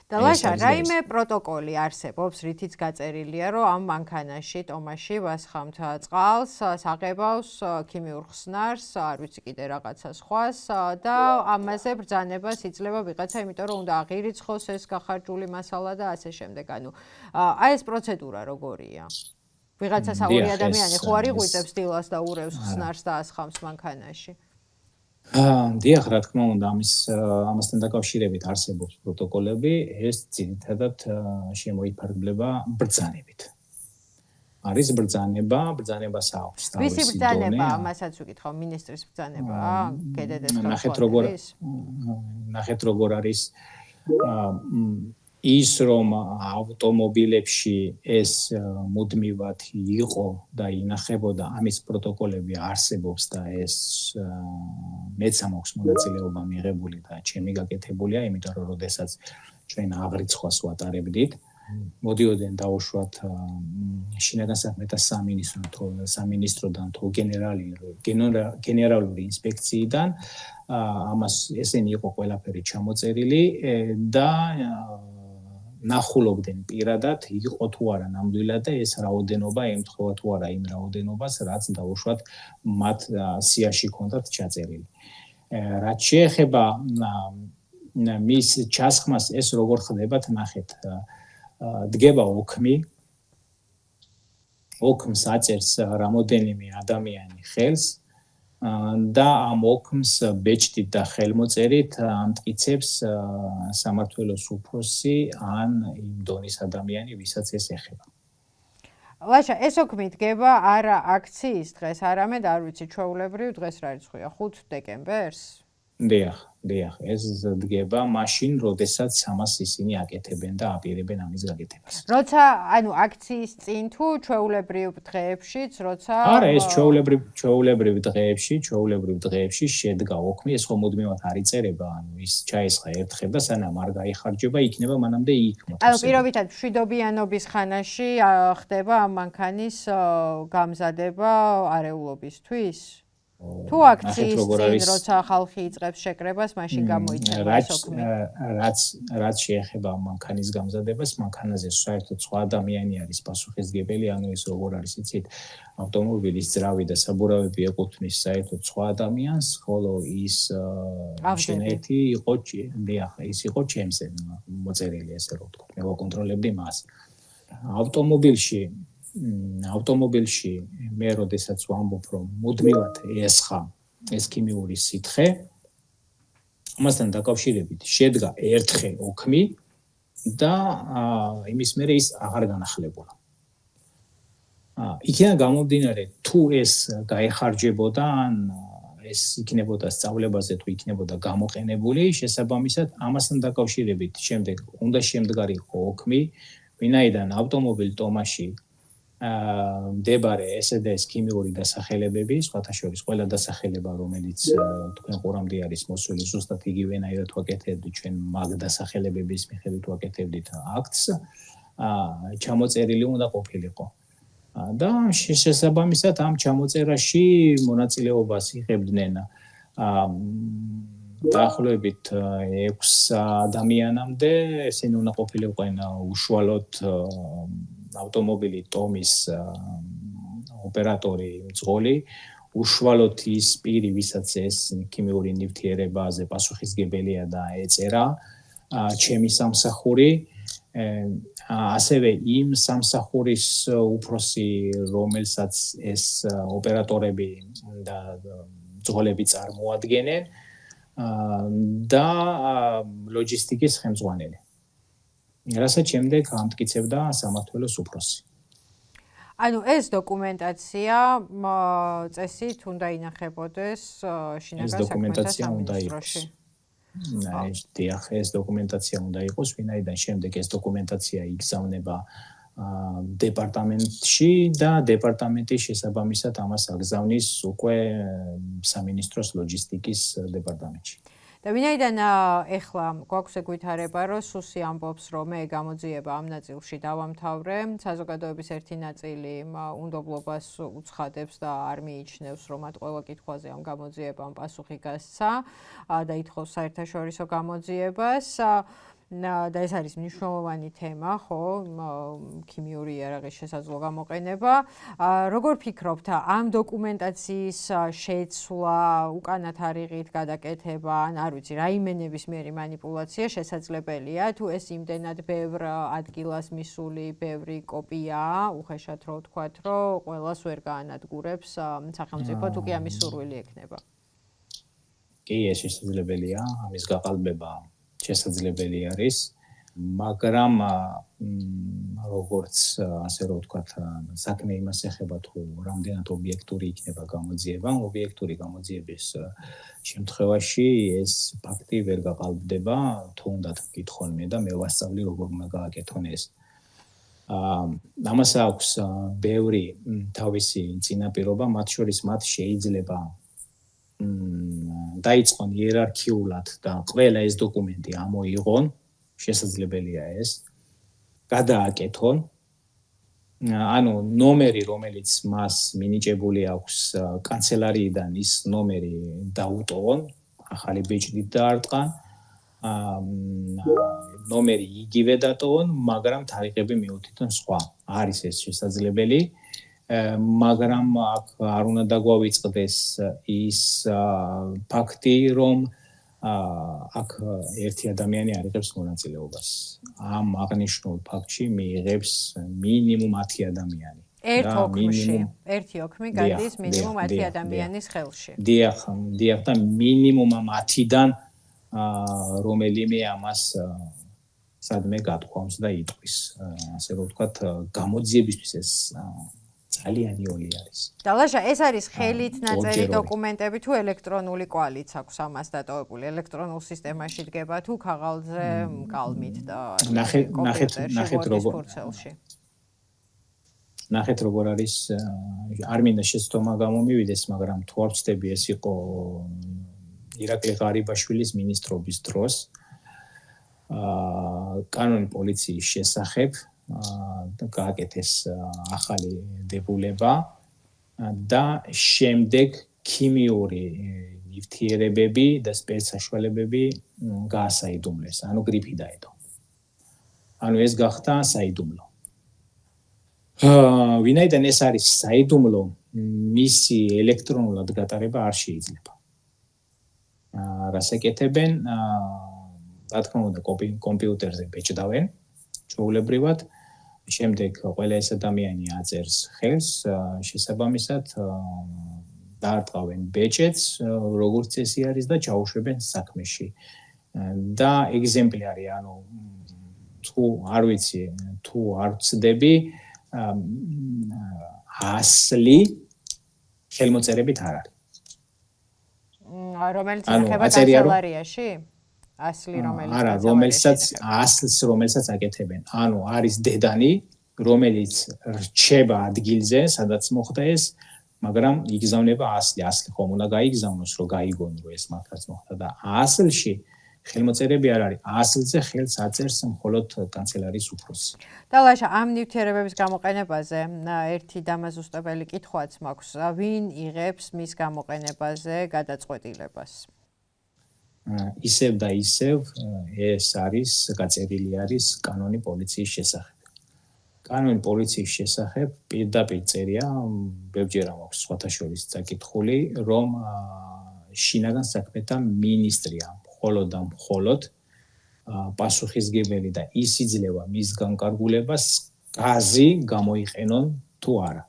და ლაშა, რაიმე პროტოკოლი არსებობს, რითიც გაწერილია, რომ ამ მანქანაში, ტომაში ვასხამთ წყალს, საღებავს, ქიმიურ ხსნარს, არ ვიცი კიდე რაღაცა სხვას და ამაზე ბრძანებას იძლევა ვიღაცა, იმიტომ რომ უნდა აღირიცხოს ეს გახარჯული მასალა და ასე შემდეგ. ანუ აი ეს პროცედურა როგორია? ვიღაცა საური ადამიანი ხო არ იღვიძებს დილას და ურევს ხსნარს და ასხამს მანქანაში? დიახ, რა თქმა უნდა, ამასთან დაკავშირებით არსებობს პროტოკოლები, ეს ძირითადად შემოიფარგლება ბრძანებით. არის ბრძანებას აქვს თავისი დონე. ვისი ბრძანება, ამასაც ვიკითხავ, მინისტრის ბრძანება, გედედეს ნახეთ როგორ არის ის რომ ავტომობილებში ეს მუდმივად იყო და ინახებოდა ამის პროტოკოლები არსებობს და ეს მეც ამაქვს მონაწილეობა მიღებული და ჩემი გაკეთებულია, იმიტომ რომ როდესაც ჩვენ აღრიცხვას ვატარებდით, მოდიოდნენ დაუშვათ შინაგან საქმეთა სამინისტროდან თუ გენერალური ინსპექციიდან ამას ესენი იყო ყველაფერი ჩამოწერილი და ნახულობდნენ პირადად იყო თუ არა ნამდვილად და ეს რაოდენობა ემთხვევა თუ არა იმ რაოდენობას რაც დაუშვათ მათ სიაში ჰქონდათ ჩაწერილი. რაც შეეხება მის ჩასხმას ეს როგორ ხდებათ ნახეთ დგება ოქმს აწერს რამოდენიმე ადამიანი ხელს და ამ ოქმს ბეჭდით და ხელმოწერით ამტკიცებს სამმართველოს უფროსი ან იმ დონის ადამიანი, ვისაც ეს ეხება. ლაშა, ეს ოქმი დგება არა აქციის დღეს, არამედ არ ვიცი, ჩვეულებრივ დღეს რა რიცხვია, 5 დეკემბერს? დიახ, ეს დგება მაშინ, როდესაც ამას ისინი აკეთებენ და აპირებენ ამის გაკეთებას. როცა, ანუ აქციის წინ თუ ჩვეულებრივ დღეებშიც, როცა არა, ეს ჩვეულებრივ დღეებში შედგა ოქმი, ეს ხომ მუდმივად არ იწერება, ანუ ის ჩაესხა ერთხელ და სანამ არ გაიხარჯება, იქნება მანამდე იქ მოთავსებული. ანუ პირობითად მშვიდობიანობის ხანაში ხდება ამ მანქანის გამზადება არეულობისთვის? თუ აქციის წინ როცა ხალხი იწყებს შეკრებას, მაშინ გამოიწევა ეს ოქმი. რაც შეეხება მანქანის გამზადებას, მანქანაზე საერთოდ სხვა ადამიანი არის პასუხისმგებელი, ანუ ეს როგორ არის იცით, ავტომობილის ძრავი და საბურავები ეკუთვნის საერთოდ სხვა ადამიანს, ხოლო ის შენეთი იყო ის იყო ჩემზე მოწერილი, ესე რომ ვთქვათ, მე ვაკონტროლებდი მას. ავტომობილში მე როდესაც ვამბობ, რომ მუდმივად ესხა ეს ქიმიური სითხე, ამასთან დაკავშირებით შედგა ერთხელ ოქმი და იმის მერე ის აღარ განახლებულა. იქიდან გამომდინარე, თუ ეს გაეხარჯებოდა, ან ეს იქნებოდა სწავლებაზე, თუ იქნებოდა გამოყენებული, შესაბამისად, ამასთან დაკავშირებით შემდეგ უნდა შემდგარიყო ოქმი, ვინაიდან ავტომობილ ტომაში მდებარე ესე და ეს ქიმიური დასახელებები, სხვათა შორის ყველა დასახელება, რომელიც თქვენ ყურამდე არის მოსული, ზუსტად იგივენაირად ვაკეთებდით ჩვენ მაგ დასახელებების მიხედვით ვაკეთებდით აქტს, ჩამოწერილი უნდა ყოფილიყო. და შესაბამისად ამ ჩამოწერაში მონაწილეობას იღებდნენ დაახლოებით 6 ადამიანამდე, ესენი უნდა ყოფილიყვნენ უშუალოდ ავტომობილი ტომის ოპერატორი მძღოლი, უშუალოდ ის პირი, ვისაც ეს ქიმიური ნივთიერებაზე პასუხისმგებელია და ეწერა ჩემი სამსახური, ასევე იმ სამსახურის უფროსი, რომელსაც ეს ოპერატორები და მძღოლები წარმოადგენენ და ლოჯისტიკის ხელმძღვანელი. რასაც შემდეგ ამტკიცებდა სამმართველოს უფროსი. ანუ ეს დოკუმენტაცია წესით უნდა ინახებოდეს შინაგან საქმეთა სამინისტროში. ეს დოკუმენტაცია უნდა იყოს, ვინაიდან შემდეგ ეს დოკუმენტაცია იგზავნება დეპარტამენტში და დეპარტამენტი შესაბამისად ამას აგზავნის უკვე სამინისტროს ლოჯისტიკის დეპარტამენტში. და ვინაიდან ეხლა გვაქვს ეკვითარება, რომ სუსი ამბობს, რომ მე გამოძიება ამ ნაწილში დავამთავრე, საზოგადოების ერთი ნაწილი უნდობლობას უცხადებს და არ მიიჩნევს, რომ მათ ყველა კითხვაზე ამ გამოძიებამ პასუხი გასცა და ითხოვს საერთაშორისო გამოძიებას. და ეს არის მნიშვნელოვანი თემა, ხო, ქიმიური იარაღის შესაძლო გამოყენება. როგორ ფიქრობთ, ამ დოკუმენტაციის შეცვლა, უკანა თარიღით გადაკეთება, ან არ ვიცი, რაიმე ნებისმიერი მანიპულაცია შესაძლებელია, თუ ეს იმდენად ბევრ ადგილას მისული, ბევრი კოპიაა, უხეშად რო ვთქვათ, რომ ყველას ვერ გაანადგურებს სახელმწიფო, თუ კი ამის სურვილი ექნება. კი, ეს შესაძლებელია, ამის გაყალბება შესაძლებელი არის, მაგრამ როგორც ასე რომ ვთქვათ, საქმე იმას ეხება, თუ რამდენად ობიექტური იქნება გამოძიება, ობიექტური გამოძიების შემთხვევაში ეს ფაქტი ვერ გაყალბდება, თუნდაც გითხონ მე და მე ვასწავლი როგორ უნდა გააკეთონ ეს. ამას აქვს ბევრი თავისი წინაპირობა, მათ შორის მათ შეიძლება დაიწყონ იერარქიულად და ყველა ეს დოკუმენტი ამოიღონ, შესაძლებელია ეს, გადააკეთონ, ანუ ნომერი, რომელიც მას მინიჭებული აქვს კანცელარიიდან, ის ნომერი დაუტოვონ, ახალი ბეჭდით დაარტყან, ნომერი იგივე დატოვონ, მაგრამ თარიღები მიუთითონ სხვა. არის ეს შესაძლებელი. მაგრამ აქ არ უნდა დაგვავიწყდეს ის ფაქტი, რომ აქ ერთი ადამიანი არ იღებს მონაწილეობას. ამ აღნიშნულ ფაქტში მიიღებს მინიმუმ 10 ადამიანი. ერთი ოქმი გადის მინიმუმ 10 ადამიანის ხელში. დიახ და მინიმუმ 10-დან რომელიმე ამას სადმე გათქვამს და იტყვის. ასე რომ ვთქვათ, გამოძიებისთვის ეს ძალიან იოლი არის. დალაშა, ეს არის ხელით ნაწერი დოკუმენტები თუ ელექტრონული კვალიც აქვს ამას დატოვებული? ელექტრონულ სისტემაში დგება თუ ქაღალდზე კალმით და ნახეთ როგორ არის, არ მინდა შეცდომა გამომივიდეს, მაგრამ თუ არ ვცდები, ეს იყო ირაკლი ღარიბაშვილის მინისტრობის დროს კანონი პოლიციის შესახებ გააკეთეს ახალი დებულება და შემდეგ ქიმიური ნივთიერებები და სპეცსაშუალებები გაასაიდუმლეს, ანუ გრიპი დაედო. ანუ ეს გახდა საიდუმლო. ვინაიდან ეს არის საიდუმლო, მისი ელექტრონულად გატარება არ შეიძლება. რას ეკეთებენ? რა თქმა უნდა, კომპიუტერზე ბეჭდავენ ჩვეულებრივად. შემდეგ ყველა ეს ადამიანი აწერს ხელს, შესაბამისად დაარტყავენ ბეჭედს, როგორც წესი არის და ჩაუშვებენ საქმეში. და ეგზემპლარი, ანუ თუ არ ვიცი, თუ არ ვწდები, 100 ხელმოწერებით არ არის. რომელიც ეხება კანცელარიაში? 100 რომელიც არა, რომელსაც აკეთებენ. ანუ არის დედანი, რომელიც რჩება ადგილზე, სადაც მოხდა ეს, მაგრამ იგზავნება 100 ხომ უნდა გაიგზავნოს, რომ გაიგონ, რომ ეს მართლაც მოხდა და 100-ში ხელმოწერები არ არის. 100-ზე ხელს აწერს მხოლოდ კანცელარიის უფროსი. და ლაშა, ამ ნივთიერებების გამოყენებაზე ერთი დამაზუსტებელი კითხვაც მაქვს. ვინ იღებს მის გამოყენებაზე გადაწყვეტილებას? ისევ და ისევ ეს არის გაწერილი არის კანონი პოლიციის შესახებ. კანონი პოლიციის შესახებ პირდაპირ წერია, ბევრჯერ მაქვს სხვათა შორის წაკითხული, რომ შინაგან საქმეთა მინისტრია მხოლოდ პასუხისმგებელი და ის იძლევა მის განკარგულებას გაზი გამოიყენონ თუ არა.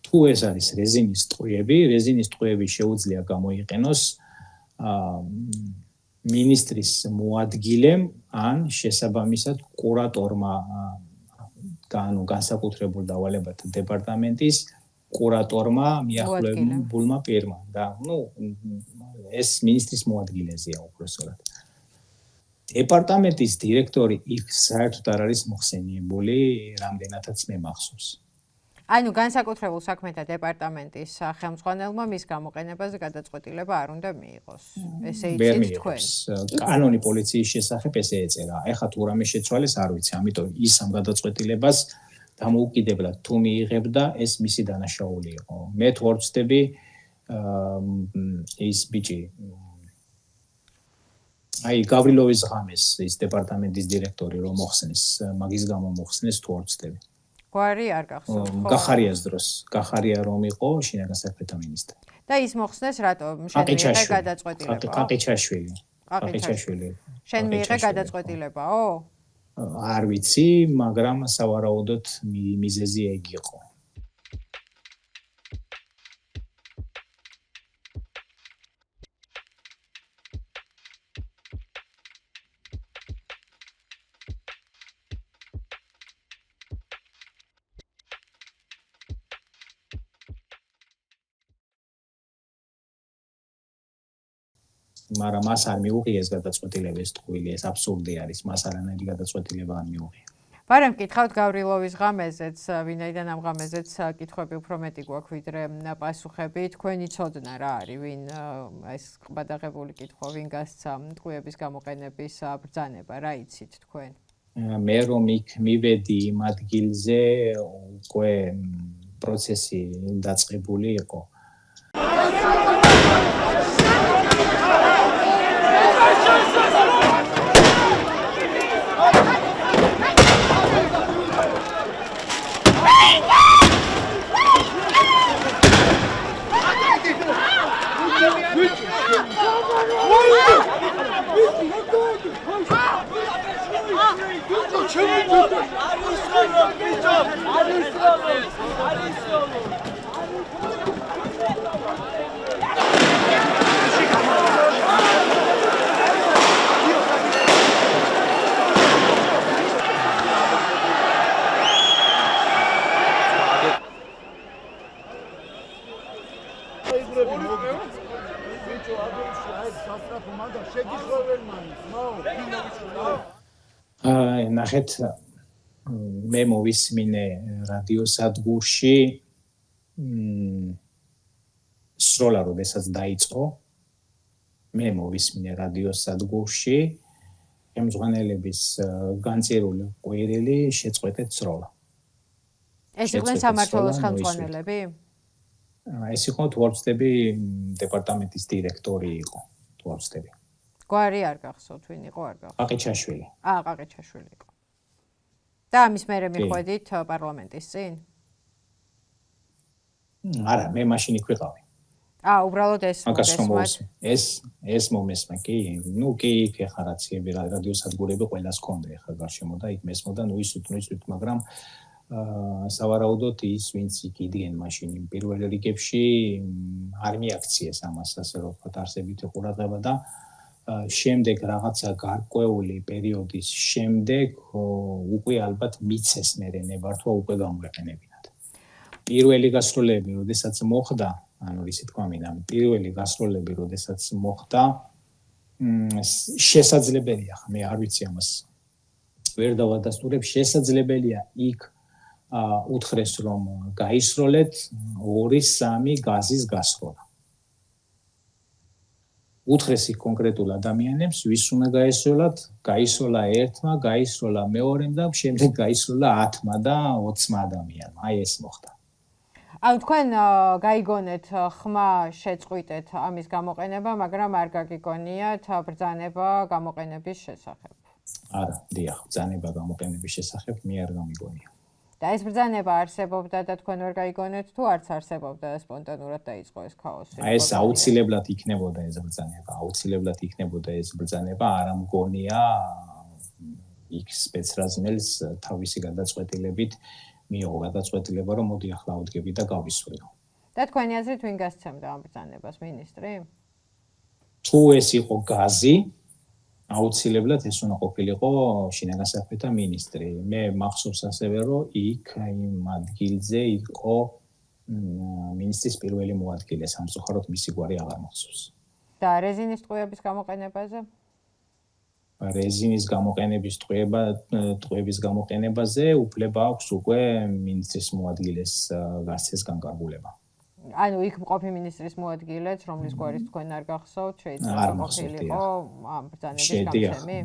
თუ ეს არის რეზინის ტყვიები შეუძლია გამოიყენოს მინისტრის მოადგილემ ან შესაბამისად კურატორმა განსაკუთრებულ დავალებათა დეპარტამენტის კურატორმა მიახლოებულმა პირმა და ეს მინისტრის მოადგილეზეა უпроსტად. დეპარტამენტის დირექტორი იქ საერთოდ არ არის მოხსენიებული, რამდენადაც მე მახსოვს. ანუ განსაკუთრებულ საქმეთა დეპარტამენტის ხელმძღვანელმა მის გამოყენებაზე გადაწყვეტილება არ უნდა მიიღოს. ესე იცით თქვენ. კანონი პოლიციის შესახებ ესე ეწერა. ეხლა თუ რამე შეცვალეს, არ ვიცი, ამიტომ ის ამ გადაწყვეტილებას დამოუკიდებლად თუ მიიღებდა, ეს მისი დანაშაული იყო. მე თუ არ ვწდები, ის ბიჭი აი გავრილოვის ღამეს ის დეპარტამენტის დირექტორი რომ მოხსნეს, მაგის გამო მოხსნეს თუ არ ვწდები. გვარი არ გახსოვთ, ხო? გახარიას დროს, გახარია რომ იყო შინაგან საქმეთა მინისტრი. და ის მოხსნეს რატომ? შენ მიიღე გადაწყვეტილება? ყაყიჩაშვილი. შენ მიიღე გადაწყვეტილებაო? არ ვიცი, მაგრამ სავარაუდოდ მიზეზი ეგ იყო. მაგრამ მას არ მიუღია ეს გადაწყვეტილება, ეს ტყუილი, ეს აბსურდი არის, მას არანაირი გადაწყვეტილება არ მიუღია. ბარემ გითხავთ გავრილოვის ღამეზეც, ვინაიდან ამ ღამეზეც კითხვები უფრო მეტი გვაქვს ვიდრე პასუხები, თქვენ იცოდნა რა არის, ვინ ეს ყბადაღებული კითხვა, ვინ გასცა ტყუების გამოყენების ბრძანება, რა იცით თქვენ? მე რომ იქ მივედი იმ ადგილზე, უკვე პროცესი დაწყებული იყო. ნახეთ, მე მოვისმინე რადიოსადგურში სროლა როდესაც დაიწყო, მე მოვისმინე რადიოსადგურში ხელმძღვანელების განწირული ყვირილი შეწყვეტეთ სროლა. ეს იყვნენ სამმართველოს ხელმძღვანელები? ეს იყო თვალწდები დეპარტამენტის დირექტორი იყო თვალწდები. გვარი არ გახსოვთ, ვინ იყო, არ გახსოვთ. ყაყიჩაშვილი. ყაყიჩაშვილი იყო. და ამის მერე მიხვედით პარლამენტის წინ? არა, მე მაშინ იქ ვიყავი. უბრალოდ ეს ეს მომესმა კი. ნუ კი იქ ეხა რაციები რადიოსადგურები ყველას ჰქონდა ეხა გარშემო და იქ მესმოდა, ნუ ისვით, მაგრამ სავარაუდოდ ის ვინც იქ იდგენ მაშინ პირველ რიგებში არ მიაქციეს ამას, ასე რომ ვთქვათ, არსებითი ყურადღება და შემდეგ რაღაცა გარკვეული პერიოდის შემდეგ უკვე ალბათ მიცეს მერე ნებართვა უკვე გამოეყენებინათ. პირველი გასროლები, როდესაც მოხდა, ანუ ისე თქვა მინდა, პირველი გასროლები, როდესაც მოხდა, შესაძლებელია, მე არ ვიცი ამას. ვერ დავადასტურებ, შესაძლებელია იქ უთხრეს რომ გაისროლეთ 2-3 გაზის გასროლა. უთხრეს იქ კონკრეტულ ადამიანებს, ვის უნდა გაესროლათ, გაისროლა 1-მა, გაისროლა მეორემ და შემდეგ გაისროლა 10-მა და 20-მა ადამიანმა. აი ეს მოხდა. თქვენ გაიგონეთ ხმა შეწყვიტეთ ამის გამოყენება, მაგრამ არ გაგიგონიათ ბრძანება გამოყენების შესახებ. არა, დიახ, ბრძანება გამოყენების შესახებ მე არ გამიგონია. და ეს ბრძანება არსებობდა და თქვენ ვერ გაიგონეთ თუ არც არსებობდა და სპონტანურად დაიწყო ეს ქაოსი? აი ეს აუცილებლად იქნებოდა ეს ბრძანება, აუცილებლად იქნებოდა ეს ბრძანება, არ ამგონია იქ სპეცრაზმელს თავისი გადაწყვეტილებით მიიღო გადაწყვეტილება, რომ მოდი ახლა ავდგები და გავისვრიო. და თქვენი აზრით ვინ გასცემდა ამ ბრძანებას, მინისტრი? თუ ეს იყო გაზი, აუცილებლად ეს უნდა ყოფილიყო შინაგან საქმეთა მინისტრი. მე მახსოვს ასევე, რომ იქ იმ ადგილზე იყო მინისტრის პირველი მოადგილე, სამწუხაროდ მისი გვარი აღარ მახსოვს. და რეზინის ტყვეების გამოყენებაზე? რეზინის ტყვეების გამოყენებაზე უფლება აქვს უკვე მინისტრის მოადგილეს გასცეს განკარგულება. ანუ იქ მყოფი მინისტრის მოადგილეც, რომლის გვარის თქვენ არ გახსოვთ, შეიძლება ყოფილიყო ამ ბრძანების გამცემი?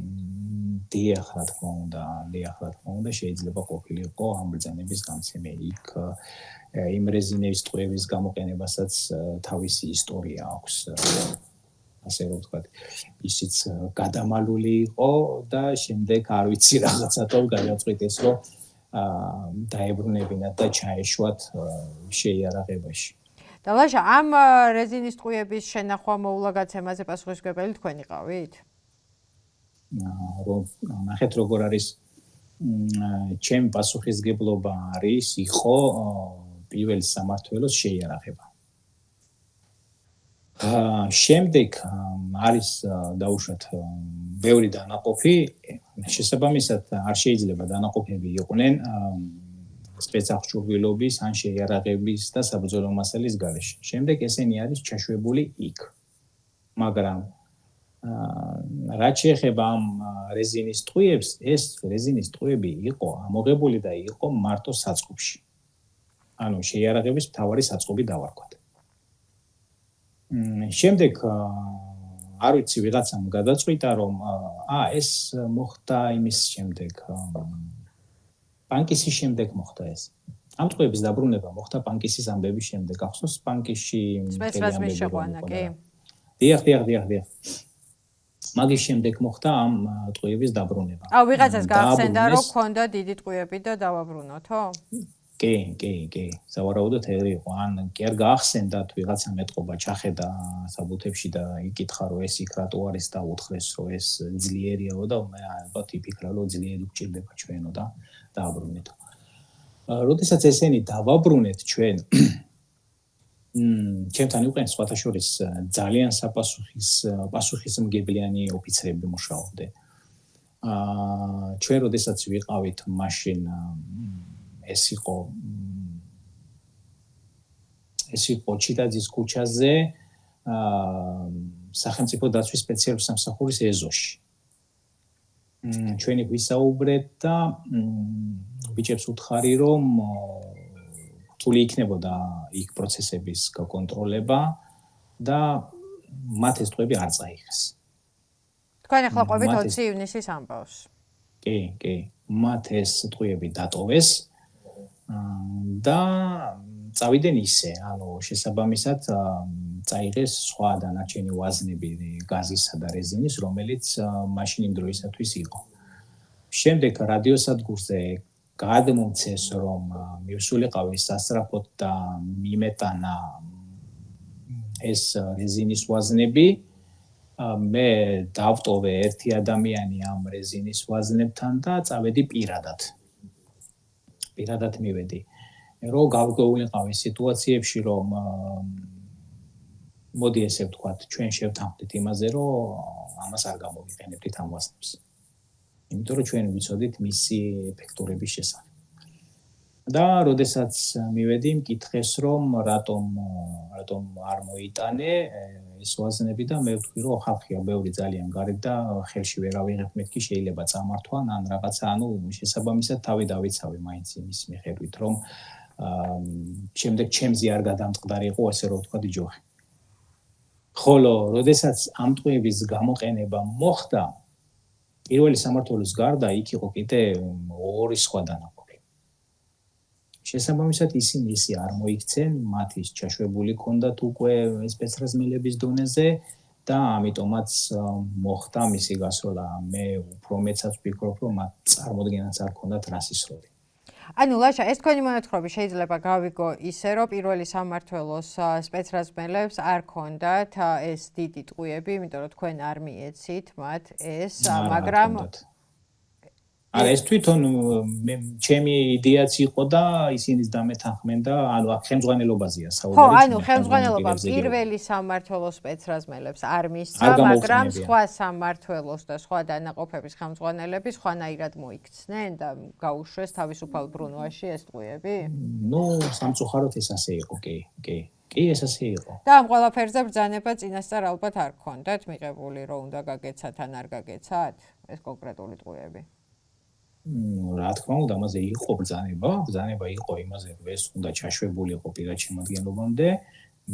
დიახ, რა თქმა უნდა, შეიძლება ყოფილიყო ამ ბრძანების გამცემი. იქ იმ რეზინის ტყვეების გამოყენებასაც თავისი ისტორია აქვს. ასე რომ ვთქვათ, ისიც გადამალული იყო და შემდეგ არ ვიცი რაღაცა თქო გადაწყვიტეს, რომ დაებრუნებინათ და ჩაეშვათ შეიარაღებაში. და ლაშა, ამ რეზინის ტყვეების შენახვა მოულა გაცემაზე პასუხისმგებელი თქვენ იყავით? ნახეთ როგორ არის, ჩემი პასუხისმგებლობა იყო პირველი სამმართველოს შეიარაღება. შემდეგ არის დაუშვათ ბევრი დანაყოფი, შესაბამისად არ შეიძლება დანაყოფები იყვნენ სპეცაღჭურვილობის ან შეიარაღების და საბრძოლო მასალის გარეშე. შემდეგ ესენი არის ჩაშვებული იქ. მაგრამ რაც შეეხება ამ რეზინის ტყვეებს, ეს რეზინის ტყვეები იყო ამოღებული და იყო მარტო საწყობში. ანუ შეიარაღების მთავარი საწყობი დავარქვათ. შემდეგ არ ვიცი ვიღაცამ გადაწყვიტა რომ ეს მოხდა იმის შემდეგ პანკისის შემდეგ მოხდა ეს. ამ ტყვეების დაბრუნება მოხდა პანკისის ამბების შემდეგ. ახსოვს პანკისში სპეცრაზმის შეყვანა, კი? დიახ. მაგის შემდეგ მოხდა ამ ტყვეების დაბრუნება. ვიღაცას გაახსენდა რომ ქონდა დიდი ტყვეები და დავაბრუნოთო? კი, სავარაუდოდ იყო. ან კი არ გაახსენდათ, ვიღაცამ ეთყობა, ჩახედა საბუთებში და იკითხა, რომ ეს იქ რატო არის და უთხრეს, რომ ეს ძლიერიაო და მე ალბათ იფიქრა, რომ ძლიერი გჭირდება ჩვენო და დააბრუნეთო. როდესაც ესენი დავაბრუნეთ ჩვენ, ჩემთან იყვნენ სხვათა შორის ძალიან პასუხისმგებლიანი ოფიცრები მუშაობდნენ. ჩვენ როდესაც ვიყავით მაშინ ეს იყო ჩიტაძის ქუჩაზე სახელმწიფო დაცვის სპეციალური სამსახურის ეზოში. ჩვენი ვისაუბრეთ და ბიჭებს უთხარი რომ რთული იქნებოდა იქ პროცესების გაკონტროლება და მათ ეს ტყვეები არ წაიღეს. თქვენ ახლა ყვებით 20 ივნისის ამბავს. კი, მათ ეს ტყვეები დატოვეს და წავიდნენ ისე, ანუ შესაბამისად წაიღეს სხვა დანარჩენი ვაზნები გაზისა და რეზინის, რომელიც მაშინ იმ დროისათვის იყო. შემდეგ რადიოსადგურზე გადმომცეს, რომ მივსულიყავი სასწრაფოდ და მიმეტანა ეს რეზინის ვაზნები, მე დავტოვე ერთი ადამიანი ამ რეზინის ვაზნებთან და წავედი პირადად. პირადად მივედი. რომ გავგეულიყავი სიტუაციებში, რომ მოდი ესე ვთქვათ, ჩვენ შევთანხმდით იმაზე, რომ ამას არ გამოვიყენებთ ამ ვაზნებს. იმიტომ რომ ჩვენ ვიცოდით მისი ეფექტურობის შესახებ. და როდესაც მივედი, მკითხეს, რომ რატომ არ მოიტანე ეს ვაზნები და მე ვთქვი, რომ ხალხია ბევრი ძალიან გარეთ და ხელში ვერ ავიღებ, მეთქი შეიძლება წამართვან ან რაღაცა, ანუ შესაბამისად თავი დავიცავე მაინც იმის მიხედვით, რომ შემდეგ ჩემზე არ გადამწყდარიყო, ასე რომ ვთქვათ, ჯოხი. ხოლო როდესაც ამ ტყვეების გამოყენება მოხდა, პირველი სამმართველოს გარდა იქ იყო კიდე ორი სხვა დანაყოფი. შესაბამისად ისინი ისე არ მოიქცენ, მათ ის ჩაშვებული ჰქონდათ უკვე სპეცრაზმელების დონეზე და ამიტომაც მოხდა მისი გასროლა. მე უფრო მეცაც ვფიქრობ, რომ მათ წარმოდგენაც არ ჰქონდათ რასის როლი. ანუ ლაშა, ეს თქვენი მონათხრობი შეიძლება გავიგო ისე, რომ პირველი სამმართველოს სპეცრაზმელებს არ ჰქონდათ ეს დიდი ტყვეები, იმიტომ რომ თქვენ არ მიეცით მათ ეს, მაგრამ არა, ეს თვითონ ჩემი იდეაც იყო და ისინიც დამეთანხმენ და ანუ აქ ხელმძღვანელობაზეა საუბარი. ხო, ანუ ხელმძღვანელობა პირველი სამმართველოს სპეცრაზმელებს არ მისცა, მაგრამ სხვა სამმართველოს და სხვა დანაყოფების ხელმძღვანელები სხვანაირად მოიქცნენ და გაუშვეს თავისუფალ ბრუნვაში ეს ტყვეები? ნუ სამწუხაროდ ეს ასე იყო, კი, ეს ასე იყო. და ამ ყველაფერზე ბრძანება წინასწარ ალბათ არ გქონდათ მიღებული, რომ უნდა გაგეცათ ან არ გაგეცათ ეს კონკრეტული ტყვეები? რა თქმა უნდა, ამაზე იყო ბრძანება იყო იმაზე, რომ ეს უნდა ჩაშვებულიყო პირად შემადგენლობამდე,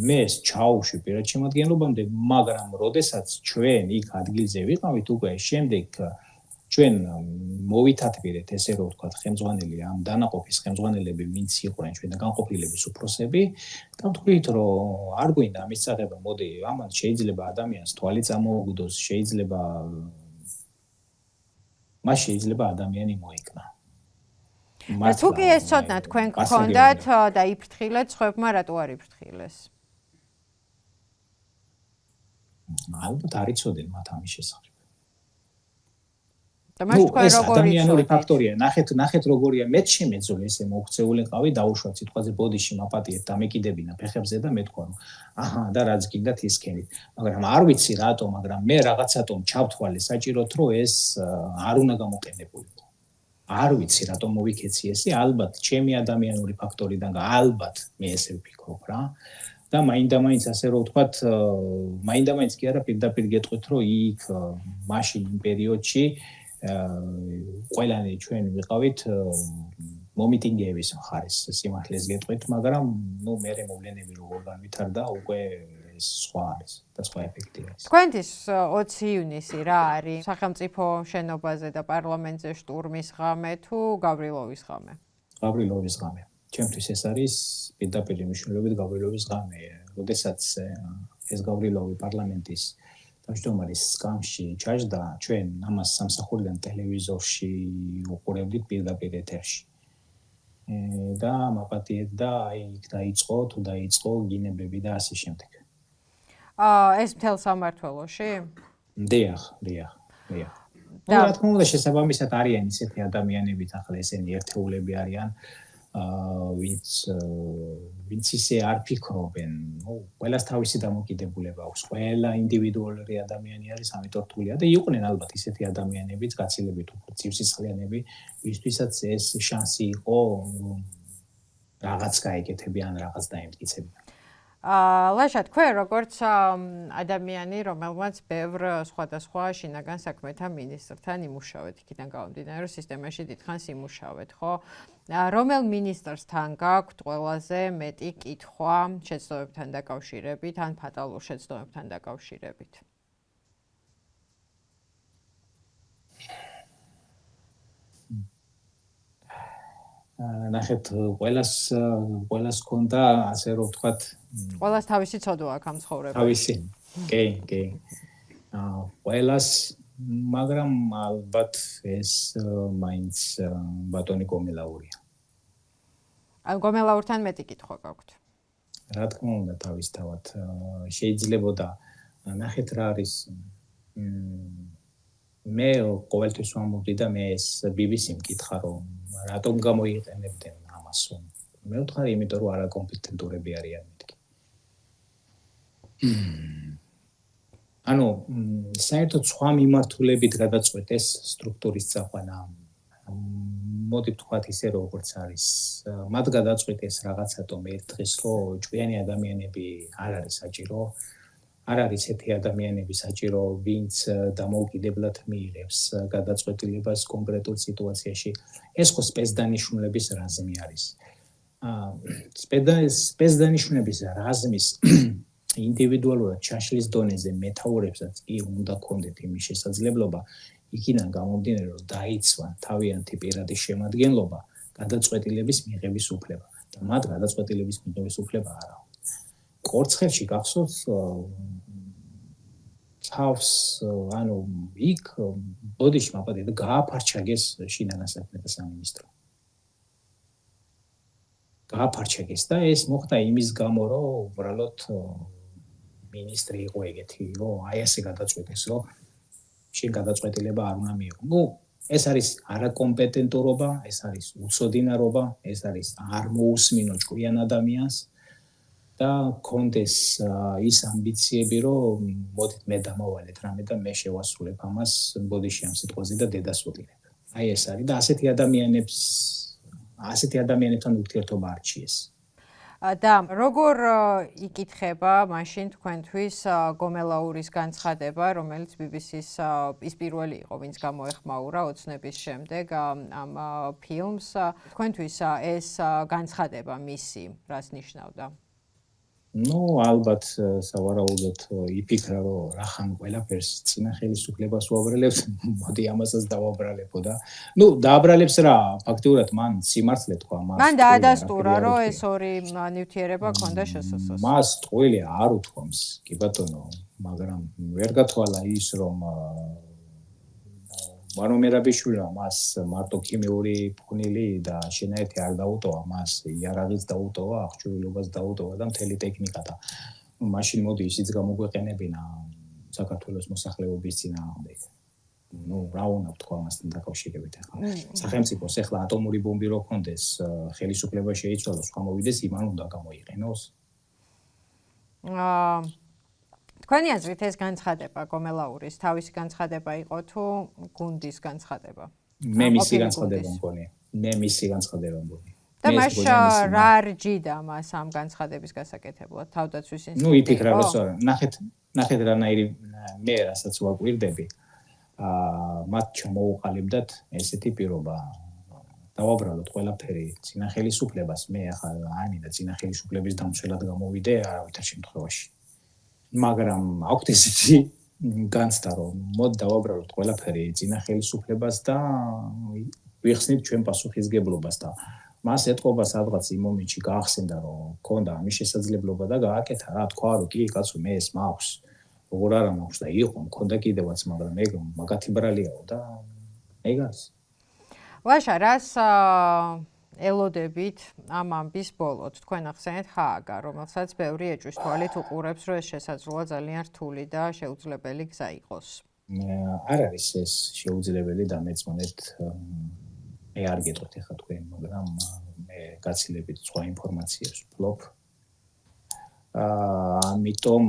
მე ჩაუშვი პირად შემადგენლობამდე, მაგრამ როდესაც ჩვენ იქ ადგილზე ვიყავით, უკვე შემდეგ ჩვენ მოვითათბირეთ, ესე რომ ვთქვათ, ხელმძღვანელი ამ დანაყოფის ხელმძღვანელები, ვინც იყვნენ ჩვენ განყოფილების უფროსები, და ვთქვით, რომ არ გვინდა ამის წაღება, მოდი, ამან შეიძლება ადამიანს თვალი წამოუგდოს, მას შეიძლება ადამიანი მოიქნა. თუ კი ეს ცოდნა თქვენ გქონდათ და იფრთხილეთ, სხვებმა რატო არ იფრთხილეს? ალბათ არ იცოდნენ მათ ამის შესახებ. და მას თქვენ როგორ ადამიანური ფაქტორია, ნახეთ როგორია, მეც შემეძოლე ესე მოქცეულიყავი, დაუშვათ სიტყვაზე ბოდიში მაპატიეთ და მეკიდებინა ფეხებზე და მეთქვა, რომ აჰა და რაც გინდათ ისქენით. მაგრამ არ ვიცი რატო, მაგრამ მე რაღაცათომ ჩავთვალე საჭიროდ, რომ ეს არ უნდა გამოყენებულიყო. არ ვიცი რატომ მოვიქეცი ესე, ალბათ ჩემი ადამიანური ფაქტორიდან, ალბათ მე ესე ვფიქრობ რა. და მაინდა-მაინც ასე რომ ვთქვათ, მაინდა-მაინც კი არა, პირდაპირ გეტყვით, რომ იქ მაშინ იმ პერიოდში ყველანი ჩვენ ვიყავით მომიტინგეების მხარეს, სიმართლეს გეტყვით, მაგრამ ნუ მე მოვლენები როგორ განვითარდა, უკვე სხვა არის და სხვა ეფექტი არის. თქვენთვის 20 ივნისი რა არის? სახელმწიფო შენობაზე და პარლამენტზე შტურმის ღამე თუ გავრილოვის ღამე? გავრილოვის ღამე. ჩემთვის ეს არის პირდაპირ მნიშვნელობით გავრილოვის ღამე. როდესაც ეს გავრილოვი პარლამენტის თავმჯდომარის სკამში ჩაჯდა, ჩვენ ამას სამსახურიდან ტელევიზორში უყურებდით პირდაპირ ეთერში. და მაპატიეთ და იქ დაიწყო გინებები და ასე შემდეგ. ეს მთელ სამმართველოში? დიახ. რა თქმა უნდა, შესაბამისად არიან ისეთი ადამიანები, ახლა ესენი ერთეულები არიან, ვინც ისე არ ფიქრობენ, ყველას თავისი დამოკიდებულება აქვს, ყველა ინდივიდუალური ადამიანი არის, ამიტომ რთულია და იყვნენ ალბათ ისეთი ადამიანებიც, გაცილებით უფრო ცივსისხლიანები, ვისთვისაც ეს შანსი იყო რაღაც გაეკეთებიან, რაღაც დაემტკიცებიან. ლაშა, თქვენ როგორც ადამიანი, რომელმაც ბევრ სხვადასხვა შინაგან საქმეთა მინისტრთან იმუშავეთ, იქიდან გამომდინარე, რომ სისტემაში დიდხანს იმუშავეთ, ხო? რომელ მინისტრთან გაქვთ ყველაზე მეტი კითხვა შეცდომებთან დაკავშირებით, ან ფატალურ შეცდომებთან დაკავშირებით? ნახეთ ყველას ქონდა ასე რომ ვთქვათ ყველას თავისი ცოდვა აქვს ამ ცხოვრებაში. თავისი კი ყველას მაგრამ ალბათ ეს მაინც ბატონი გომელაურია. ან გომელაურთან მეტი კითხვა გაქვთ. რა თქმა უნდა თავისთავად შეიძლებოდა ნახეთ რა არის მე ყოველთვის ვამბობდი და მე ეს BBC-მ მკითხა რომ რატომ გამოიყენებდნენ ამას მე ვთქვი იმიტომ რომ არაკომპეტენტურები არიან მეთქი ანუ საერთოდ სხვა მიმართულებით გადაწყვეტეს სტრუქტურის წაყვანა მოდი ვთქვათ ისე როგორც არის მათ გადაწყვეტეს რაღაცათომ ერთ დღეს რომ ჭკვიანი ადამიანები არ არის საჭირო არ არის ესეთი ადამიანები საჭირო ვინც დამოუკიდებლად მიიღებს გადაწყვეტილებას კონკრეტულ სიტუაციაში ეს ხო სპეცდანიშნულების რაზმი არის სპეცდანიშნულების რაზმის ინდივიდუალურად ჩაშლის დონეზე მეთაურებსაც კი უნდა ქონდეთ იმის შესაძლებლობა იქიდან გამომდინარე რომ დაიცვან თავიანთი პირადი შემადგენლობა გადაწყვეტილების მიღების უფლება და მათ გადაწყვეტილების მიღების უფლება არ აქვს კორცხელში გახსოვს თავს ანუ იქ ბოდიში მაპატია და გააფარჩაგეს შინაგან საქმეთა სამინისტრო გააფარჩაგეს და ეს მოხდა იმის გამო რომ უბრალოდ მინისტრი იყო ეგეთი რომ აი ასე გადაწყვეტეს რომ შენ გადაწყვეტილება არ უნდა მიიღო. ნუ ეს არის არაკომპეტენტურობა, ეს არის უცოდინარობა, ეს არის არ მოусმინო ჭკვიან ადამიანს და კონდეს ის ამბიციები, რომ მოდით მე დამავალეთ რამე და მე შევასრულებ ამას ბოდიში ამ სიტყვაზე და დედას ვუყირებ. აი ეს არის და ასეთი ადამიანებთან ურთიერთობა არჩიეს. და როგორ იკითხება მაშინ თქვენთვის გომელაურის განცხადება, რომელიც BBC-ს ის პირველი იყო, ვინც გამოეხმაურა ოცნების შემდეგ ამ ფილმს. თქვენთვის ეს განცხადება მისი რას ნიშნავდა? ნუ ალბათ სავარაუდოდ იფიქრა რომ რახან ყველაფერს წინა ხელისუფლებას უაბრალებს, მოდი ამასაც დავაბრალებო და ნუ დააბრალებს რა, ფაქტიურად მან სიმართლე თქვა მას. მან დაადასტურა რომ ეს ორი ნივთიერება ქონდა შესაძლოა. მას ტყუილი არ უთქვამს, კი ბატონო, მაგრამ ვერ გათვალა ის რომ ვანომერაბიშვილმა მას მარტო ქიმიური ფუნილი და შენაერთი არ დაუტოვა, მას იარაღიც დაუტოვა, აღჭურვილობას დაუტოვა და მთელი ტექნიკა და მაშინ მოდი ისიც გამოგვეყენებინა საქართველოს მოსახლეობის წინააღმდეგ. ნუ რა უნდა ვთქვა მასთან დაკავშირებით ახლა. სახელმწიფოს ახლა ატომური ბომბი რო ქონდეს, ხელისუფლება შეიცვალოს, გამოვიდეს, იმან უნდა გამოიყენოს. თქვენი აზრით ეს განცხადება გომელაურის თავისი განცხადება იყო თუ გუნდის განცხადება? მე მისი განცხადება მგონია. მე მისი განცხადება მგონია. და მას რა რჯიდა მას ამ განცხადების გასაკეთებლად თავდაცვის ინსტიტუტი? ნუ იფიქრა რომ ნახეთ რანაირი მე რასაც ვაკვირდები. მათ ჩამოუყალიბდათ ესეთი პირობა. დავაბრალოთ ყველაფერი წინა ხელისუფლებას. მე ახლა ამინდა წინა ხელისუფლების დამცველად გამოვიდე არავითარ შემთხვევაში. მაგრამ აქვთ ესეთი განცდა რომ მოდ დავაბრალოთ ყველაფერი წინა ხელისუფლებას და ვიხსნით ჩვენ პასუხისგებლობას და მას ეთყობა სადღაც იმ მომენტში გაახსენდა რომ ქონდა ამის შესაძლებლობა და გააკეთა რა თქვა რომ კი კაცო მე ეს მაქვს როგორ არა მაქვს და იყო მქონდა კიდევაც მაგრამ ეგ მაგათი ბრალიაო და ეგას ლაშა რას ელოდებით ამ ამბის ბოლოდ თქვენ ახსენეთ ხააგა რომელსაც ბევრი ეჭვის თვალით უყურებს რომ ეს შესაძლოა ძალიან რთული და შეუძლებელი გზა იყოს არ არის ეს შეუძლებელი და მეც მონეთ მე არ გეტყვით ახლა თქვენ მაგრამ მე გაცილებით სხვა ინფორმაციებს ვფლობ ამიტომ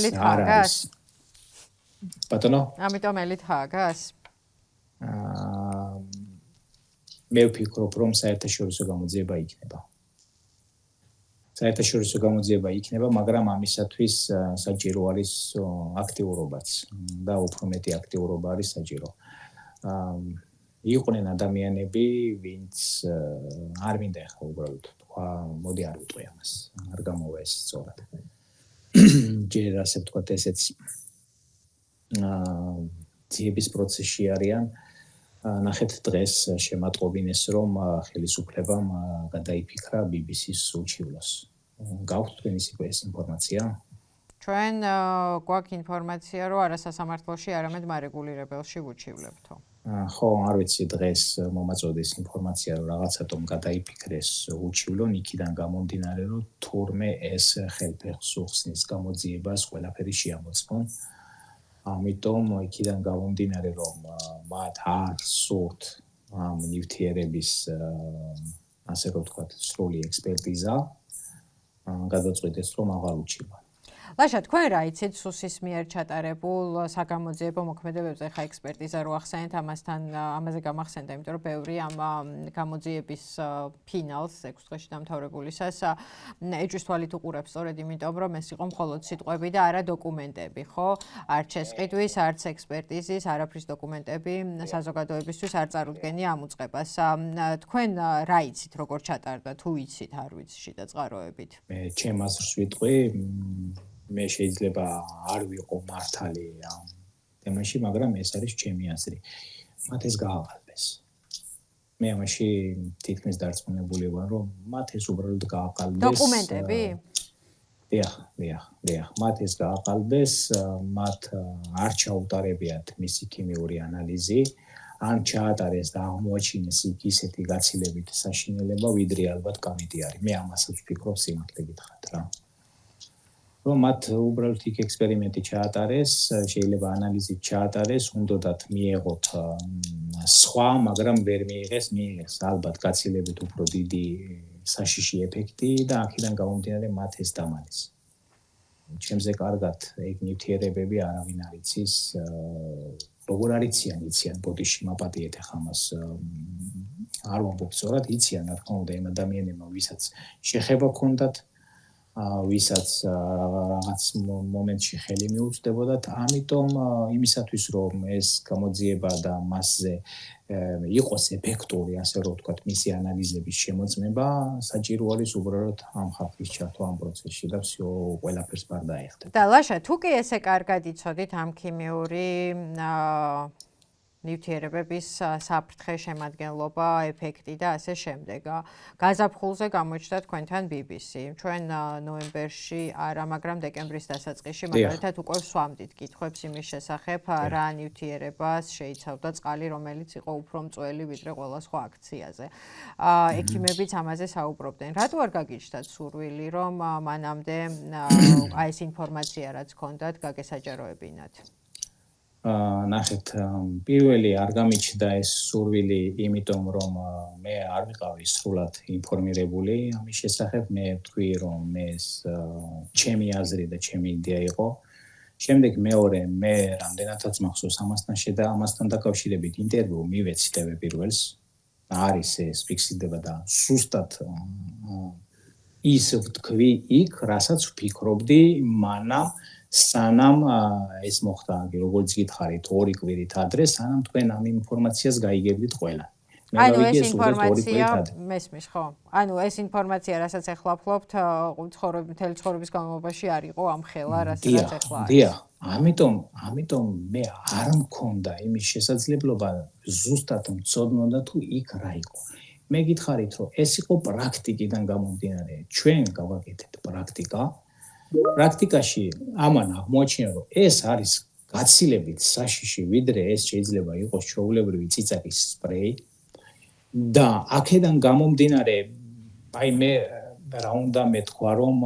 ელით ხააგას ბატონო ამიტომ ელით ხააგას მე ვფიქრობ რომ საერთაშორისო გამოძიება იქნება. საერთაშორისო გამოძიება იქნება, მაგრამ ამისათვის საჭირო არის აქტიურობაც და უფრო მეტი აქტიურობა არის საჭირო. იყვნენ ადამიანები, ვინც არ მინდა ახლა უბრალოდ თქვა, მოდი არ ვიტყვი ამას, არ გამოვა ეს სწორად. ჯერ ასე ვთქვათ, ესეც ძიების პროცესში არიან. ნახეთ დღეს შემატყობინეს რომ ხელისუფლებამ გადაიფიქრა BBC-ს უჩივლოს. გაქვთ თქვენ ეს ინფორმაცია? ჩვენ გვაქვს ინფორმაცია რომ არასასამართლოში არამედ მარეგულირებელში ვუჩივლებთო. ხო, არ ვიცი დღეს მომაწოდეს ინფორმაცია რომ რაღაცათომ გადაიფიქრეს უჩივლონ იქიდან გამომდინარე რომ თურმე ეს ხელფეხს უხსნის გამოძიებას ყველაფერი შეამოწმონ. ამიტომ იქიდან გამომდინარე რომ მათ არ სურთ ამ ნივთიერების ასე რომ ვთქვათ სრული ექსპერტიზა გადაწყვიტეს რომ აღარ უჩივონ. ლაშა, თქვენ რა იცით სუსის მიერ ჩატარებულ საგამოძიებო მოქმედებებზე ხა ექსპერტიზა რო ახსენეთ ამაზე გამახსენდა, იმიტომ რომ ბევრი ამ გამოძიების ფინალს 6 დღეში დამთავრებულისას ეჭვის თვალით უყურებს სწორედ იმიტომ რომ ეს იყო მხოლოდ სიტყვები და არა დოკუმენტები, ხო? არც შესყიდვის, არც ექსპერტიზის, არაფრის დოკუმენტები საზოგადოებისთვის არ წარუდგენია ამ უწყებას. თქვენ რა იცით როგორ ჩატარდა, თუ იცით, არ ვიცი შიდა წყაროებით? მე ჩემ აზრს ვიტყვი მე შეიძლება არ ვიყო მართალი ამ თემაში, მაგრამ ეს არის ჩემი აზრი. მათ ეს გააყალბეს. მე ამაში თითქმის დარწმუნებული ვარ, რომ მათ ეს უბრალოდ გააყალბეს. დოკუმენტები? დიახ. მათ ეს გააყალბეს, მათ არ ჩაუტარებიათ მისი ქიმიური ანალიზი, ან ჩაატარეს და აღმოაჩინეს იქ ისეთი გაცილებით საშინელება, ვიდრე ალბათ კამიტი არის. მე ამასაც ვფიქრობ, სიმართლე გითხრათ რა. რომ მათ უბრალოდ იქ ექსპერიმენტი ჩაატარეს, შეიძლება ანალიზი ჩაატარეს, უნდათ მიეღოთ სხვა, მაგრამ ვერ მიიღეს ალბათ გაცილებით უფრო დიდი საშიში ეფექტი და აქედან გამომდინარე მათ ეს დამალეს. ჩემზე კარგად ეგ ნივთიერებები არავინ არ იცის, როგორ არ იციან ბოდიში მაპატიეთ ახლა მას არ ვამბობ სწორად, იციან რა თქმა უნდა იმ ადამიანებმა, ვისაც შეხება ჰქონდათ ვისაც რაღაც მომენტში ხელი მიუწვდებოდათ, ამიტომ იმისათვის რომ ეს გამოძიება და მასზე იყოს ეფექტური, ასე რომ ვთქვათ, მისი ანალიზების შემოწმება, საჭირო არის უბრალოდ ამ ხალხის ჩართვა ამ პროცესში და всё ყველაფერს ბარდა ეხდება. და ლაშა, თუ კი ესე კარგად იცოდით ამ ქიმიური ნივთიერებების საფრთხე, შემადგენლობა, ეფექტი და ასე შემდეგ. გაზაფხულზე გამოჩნდა თქვენთან BBC. ჩვენ ნოემბერში არა, მაგრამ დეკემბრის დასაწყისში მაგალითად უკვე ვსვამდით კითხვებს იმის შესახებ, რა ნივთიერებას შეიცავდა წყალი, რომელიც იყო უფრო მწველი ვიდრე ყველა სხვა აქციაზე. ექიმებიც ამაზე საუბრობდნენ. რატო არ გაგიჩნდათ სურვილი, რომ მანამდე აი ეს ინფორმაცია რაც ჰქონდათ, გაგესაჯაროებინათ? ნახეთ, პირველი არ გამიჩნდა ეს სურვილი, იმიტომ რომ მე არ ვიყავი სრულად ინფორმირებული ამის შესახებ, მე ვთქვი რომ ეს ჩემი აზრი და ჩემი იდეა იყო. შემდეგ მეორე, მე რამდენადაც მახსოვს ამასთან დაკავშირებით ინტერვიუ მივეცი TV1-ს. არის ეს ფიქსირდება და სუსტად ის ვთქვი იქ, რასაც ვფიქრობდი მანამ სანამ ეს მოხდა, როგორც გითხარით, 2 კვირით ადრე, სანამ თქვენ ამ ინფორმაციას გაიგებდით ყველა. ანუ ეს ინფორმაცია მესმის, ხო? ანუ ეს ინფორმაცია, რასაც ახლა ვფლობთ, მთელი ცხოვრების განმავლობაში არ იყო ამ ხელა, რასაც ახლა არის. დიახ, ამიტომ მე არ მქონდა იმის შესაძლებლობა ზუსტად მწოდნოდა თუ იქ რა იყო. მე გითხარით, რომ ეს იყო პრაქტიკიდან გამომდინარე. ჩვენ გავაკეთეთ პრაქტიკაში ამან აღმოაჩინა, რომ ეს არის გაცილებით საშიში, ვიდრე ეს შეიძლება იყოს ჩვეულებრივი ციცაკის სპრეი და აქედან გამომდინარე, აი მე რა უნდა მეთქვა, რომ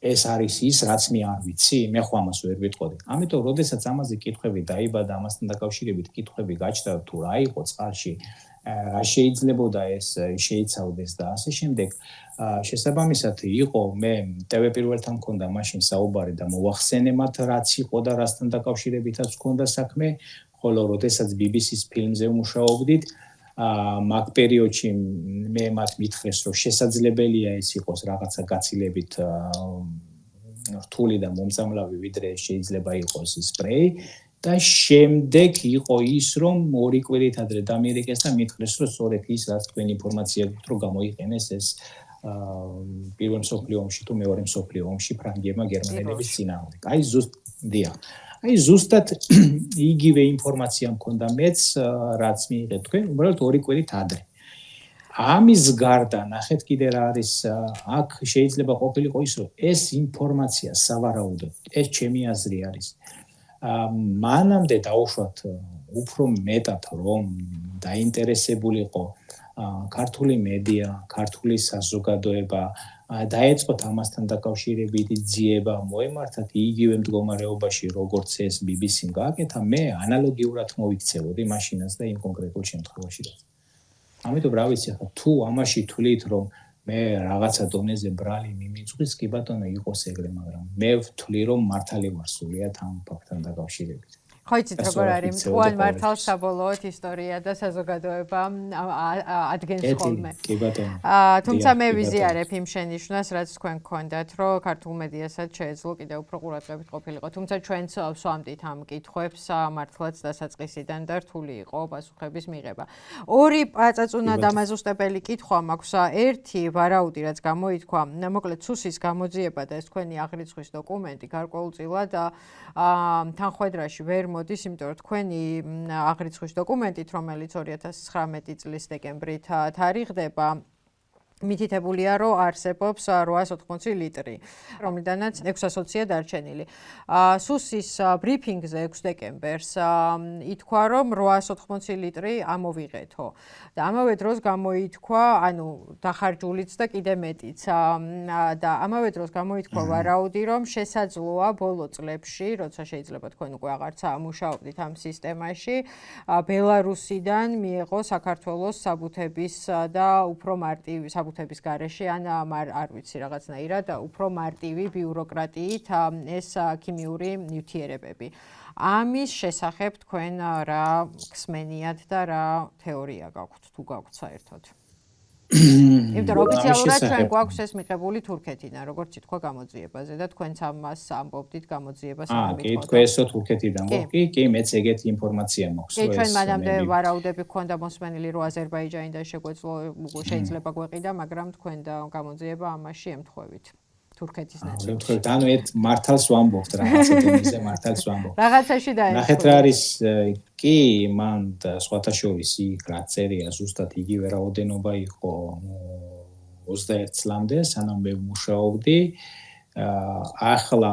ეს არის ის, რაც მე არ ვიცი, მე ხო ამას ვერ ვიტყოდი. ამიტომ, როდესაც ამაზე კითხვები დაიბადა, ამასთან დაკავშირებით კითხვები გაჩნდა, თუ რა იყო წყალში, რა შეიძლებოდა ეს შეიცავდეს და ასე შემდეგ. შესაბამისად იყო მე TV1-თან მქონდა მაშინ საუბარი და მოვახსენე მათ რაც იყო და რასთან დაკავშირებითაც მქონდა საქმე, ხოლო როდესაც BBC-ს ფილმზე ვმუშაობდით, მაგ პერიოდში მე მათ მითხრეს, რომ შესაძლებელია ეს იყოს რაღაცა გაცილებით რთული და მომწამლავი, ვიდრე შეიძლება იყოს სპრეი. და შემდეგ იყო ის, რომ 2 კვირით ადრე დამიერეკეს და მითხრეს, რომ სწორედ ის, რაც თქვენ ინფორმაცია გქონდათ, რომ გამოიყენეს ეს პირველ მსოფლიო ომში თუ მეორე მსოფლიო ომში ფრანგებმა გერმანელების წინააღმდეგ. აი ზუსტ დიახ. აი ზუსტად იგივე ინფორმაცია მქონდა მეც, რაც მიიღეთ თქვენ, უბრალოდ 2 კვირით ადრე. ამის გარდა ნახეთ კიდე რა არის, აქ შეიძლება ყოფილიყო ის, რომ ეს ინფორმაცია სავარაუდოდ, ეს ჩემი აზრი არის. მანამდე დაუშვათ უფრო მეტად რომ დაინტერესებულიყო ქართული მედია, ქართული საზოგადოება, დაეწყოთ ამასთან დაკავშირებითი ძიება, მოემართათ იგივე მდგომარეობაში, როგორც ეს BBC-მ გააკეთა, მე ანალოგიურად მოვიქცევოდი მაშინაც და იმ კონკრეტულ შემთხვევაში. ამიტომ რა ვიცი, ხა თუ ამაში თვლით, რომ მე რაღაცა დონეზე ბრალი მიმიწვის, კი ბატონო, იყოს ეგრე, მაგრამ მე ვთვლი, რომ მართალი ვარ სულიად ამ ფაქტთან დაკავშირებით. ხო იცით როგორ არის მწვან მართალ საბოლოოდ ისტორია და საზოგადოება ადგენს ხოლმე. კი ბატონო. თუმცა მე ვიზიარებ იმ შენიშვნას, რაც თქვენ გქონდათ, რომ ქართულ მედიასაც შეეძლო კიდევ უფრო ყურადღებით ყოფილიყო. თუმცა ჩვენც ვსვამდით ამ კითხვებს მართლაც დასაწყისიდან და რთული იყო პასუხების მიღება. ორი პაწაწუნა დამაზუსტებელი კითხვა მაქვს. ერთი ვარაუდი, რაც გამოითქვა, მოკლედ სუსის გამოძიება და ეს თქვენი აღრიცხვის დოკუმენტი გარკვეულწილად თანხმედრაში ვერ მოდის, იმიტომ რომ თქვენი აღრიცხვის დოკუმენტით, რომელიც 2019 წლის დეკემბრით თარიღდება, მითითებულია, რომ არსებობს 880 ლიტრი, რომლიდანაც 620-ია დარჩენილი. სუსის ბრიფინგზე 6 დეკემბერს ითქვა, რომ 880 ლიტრი ამოვიღეთო. და ამავე დროს გამოითქვა, ანუ დახარჯულიც და კიდე მეტიც. და ამავე დროს გამოითქვა ვარაუდი, რომ შესაძლოა ბოლო წლებში, როცა შეიძლება თქვენ უკვე აღარც მუშაობდით ამ სისტემაში, ბელარუსიდან მიეღო საქართველოს საბუთების და უფრო მარტივი საბუთების გარეშე, ან არ ვიცი რაღაცნაირად, უფრო მარტივი ბიუროკრატიით ეს ქიმიური ნივთიერებები. ამის შესახებ თქვენ რა გსმენიათ და რა თეორია გაქვთ, თუ გაქვთ საერთოდ? იმიტომ რომ ოფიციალურად ჩვენ გვაქვს ეს მიღებული თურქეთიდან, როგორც ითქვა გამოძიებაზე და თქვენც ამას ამბობდით გამოძიებას ამით. კი, თქვენ ესო თურქეთიდან გვაქვს. კი, მეც ეგეთი ინფორმაცია მაქვს. კი, ჩვენ მანამდე ვარაუდები გქონდა მოსმენილი, რომ აზერბაიჯანიდან შეგვეძლო შეიძლება გვეყიდა, მაგრამ თქვენ და გამოძიება ამაში ემთხვევით. თურქეთის ნაწილში. ანუ ერთ მართალს ვამბობთ რაღაცა დონეზე მართალს ვამბობთ. რაღაცაში დაემთხვა. ნახეთ რა არის, კი, მან სხვათა შორის იქ რა წერია, ზუსტად იგივე რაოდენობა იყო 21 წლამდე, სანამ მე ვმუშაობდი. ახლა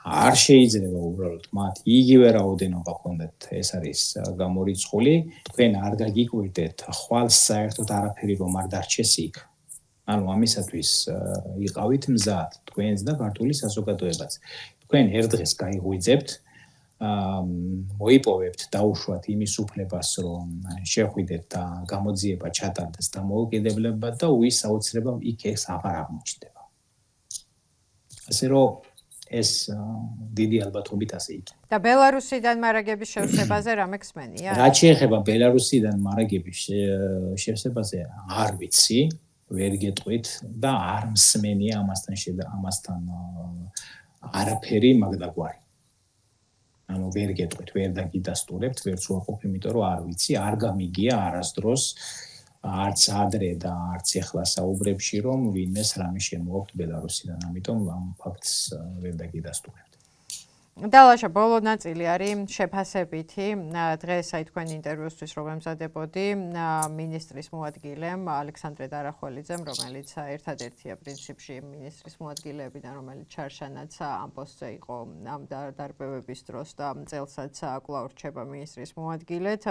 არ შეიძლება უბრალოდ მათ იგივე რაოდენობა ჰქონდეთ, ეს არის გამორიცხული. თქვენ არ გაგიკვირდეთ, ხვალ საერთოდ არაფერი რომ არ დარჩეს იქ. ანუ ამისათვის იყავით მზად თქვენს და ქართული საზოგადოებაც. თქვენ ერთ დღეს გაიღვიძებთ, მოიპოვებთ დაუშვათ იმის უფლებას, რომ შეხვიდეთ და გამოძიება ჩატარდეს დამოუკიდებლად და ვის აუცილებლად იქ ეს აღარ აღმოჩნდება. ასე რომ ეს დიდი ალბათობით ასე იქნება. და ბელარუსიდან მარაგების შევსებაზე რამე გსმენია? რაც შეეხება ბელარუსიდან მარაგების შევსებაზე, არ ვიცი. ვერ გეტყვით და არ მსმენია ამასთან არაფერი მაგდაგვარი. ანუ ვერ გეტყვით, ვერ დაგიდასტურებთ, ვერც ვაყოფ, იმიტომ რომ არ ვიცი, არ გამიგია არასდროს, არც ადრე და არც ეხლა საუბრებში, რომ ვინმეს რამე შემოაქვთ ბელარუსიდან, ამიტომ ამ ფაქტს ვერ დაგიდასტურებთ. დალაშა, ბოლო ნაწილი არის შეფასებითი. დღეს აი თქვენ ინტერვიუსთვის რომ ემზადებოდი მინისტრის მოადგილემ ალექსანდრე დარახველიძემ, რომელიც ერთადერთია პრინციპში მინისტრის მოადგილეებიდან, რომელიც ჩარშანაც ამ პოსტზე იყო ამ დარბევების დროს და წელსაც კვლავ რჩება მინისტრის მოადგილედ.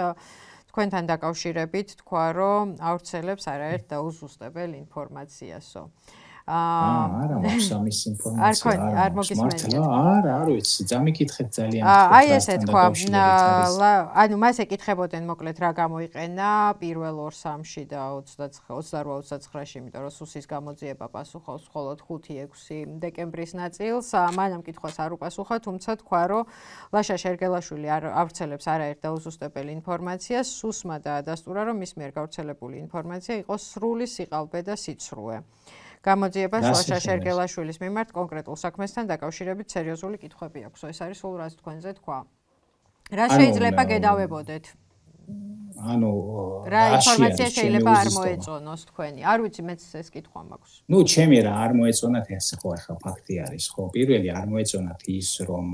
თქვენთან დაკავშირებით თქვა, რომ ავრცელებს არაერთ დაუზუსტებელ ინფორმაციასო. არა, მაქვს ამის ინფორმაცია. არ მოგისმენიათ. არ ვიცი, დამიკითხეთ ძალიან. აი ესე თქვა, ანუ მას ეკითხებოდნენ მოკლედ რა გამოიყენა პირველ 2-3-ში და 28-29-ში, იმიტომ რომ სუსის გამოძიება პასუხობს მხოლოდ 5-6 დეკემბრის ნაწილს. მანამ კითხვას არ უპასუხა, თუმცა თქვა, რომ ლაშა შერგელაშვილი ავრცელებს არაერთ დაუზუსტებელ ინფორმაციას, სუსმა დაადასტურა, რომ მის მიერ გავრცელებული ინფორმაცია იყო სრული სიყალბე და სიცრუე. გამოძიებას ლაშა შერგელაშვილის მიმართ კონკრეტულ საქმესთან დაკავშირებით სერიოზული კითხვები აქვს. ეს არის სულ რაც თქვენზე თქვა. რა შეიძლება გედავებოდეთ? ანუ რა ინფორმაცია შეიძლება არ მოეწონოს თქვენი? არ ვიცი, მეც ეს კითხვა მაქვს. ნუ ჩემი რა არ მოეწონათ ეს ხო ახლა ფაქტი არის, ხო? პირველი არ მოეწონათ ის, რომ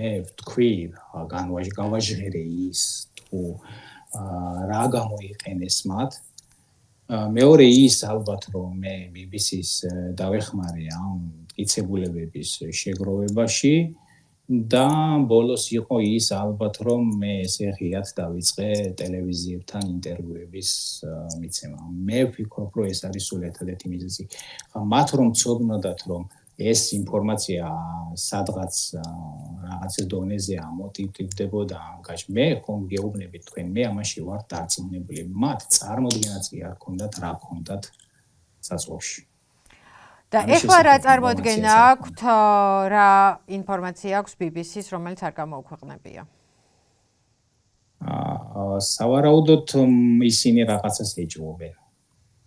მე ვთქვი, გავაჟღერე ის თუ რა გამოიყენეს მათ. მეორე ის ალბათ რომ მე BBC-ს დავეხმარე ამ მტკიცებულებების შეგროვებაში და ბოლოს იყო ის ალბათ რომ მე ესე ღიად დავიწყე ტელევიზიებთან ინტერვიუების მიცემა. მე ვფიქრობ რომ ეს არის სულ ერთადერთი მიზეზი. მათ რომ ცოდნოდათ რომ ეს ინფორმაცია სადღაც რაღაც დონეზე ამოტივდებოდა ამგაში. მე ხომ გეუბნებით თქვენ, მე ამაში ვარ დარწმუნებული. მათ წარმოდგენაც კი არ ქონდათ რა ქონდათ საწყობში. და ეხლა რა წარმოდგენა აქვთ, რა ინფორმაცია აქვს BBC-ს, რომელიც არ გამოუქვეყნებია?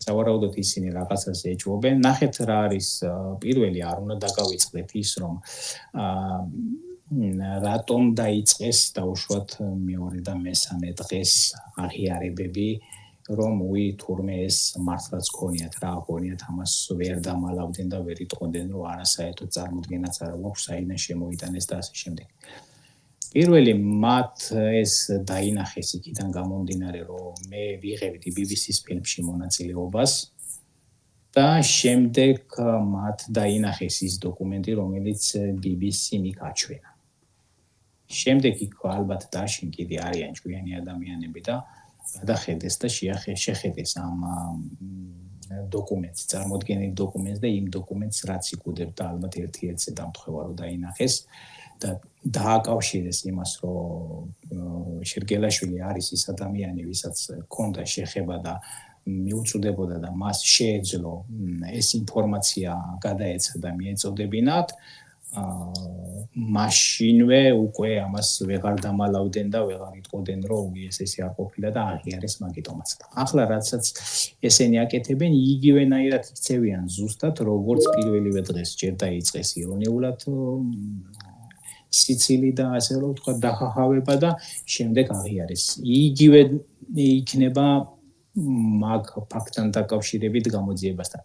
სავარაუდოდ ისინი რაღაცას ეჭვობენ. ნახეთ რა არის პირველი, არ უნდა დაგავიწყდეთ ის რომ რატომ დაიწყეს დაუშვათ მეორე და მესამე დღეს აღიარებები რომ თურმე ეს მართლაც ქონიათ რა ქონიათ ამას ვერ დამალავდნენ და ვერ იტყოდნენ რომ არასაერთოდ წარმოდგენაც არ აქვს საიდან შემოიტანეს და ასე შემდეგ. პირველი მათ ეს დაინახეს იქიდან გამომდინარე რომ მე ვიღებდი BBC-ს ფილმში მონაწილეობას და შემდეგ მათ დაინახეს ის დოკუმენტი რომელიც BBC მიკაჩვენა. შემდეგ იქ ალბათ დაშინ კიდე არიან ჭკვიანი ადამიანები და გადახედეს და შეხედეს ამ დოკუმენტს, წარმოდგენილ დოკუმენტს და იმ დოკუმენტს რაც იკუდებდა ალბათ ერთ-ერთზე დამთხევა რომ დაინახეს და დააკავშირეს იმას რომ შერგელაშვილი არის ის ადამიანი ვისაც ჰქონდა შეხება და მიუწვდებოდა და მას შეეძლო ეს ინფორმაცია გადაეცა და მიეწოდებინათ მაშინვე უკვე ამას ვეღარ დამალავდნენ და ვეღარ იტყოდნენ რომ ეს ესე არ ყოფილა და აღიარეს მაგიტომაც. ახლა რაცაც ესენი აკეთებენ იგივენაირად იქცევიან ზუსტად როგორც პირველივე დღეს ჯერ დაიწყეს ირონიულად სიცილი და ასე რომ ვთქვა დახახავება და შემდეგ აღიარეს. იგივე იქნება მაგ ფაქტთან დაკავშირებით გამოძიებასთან.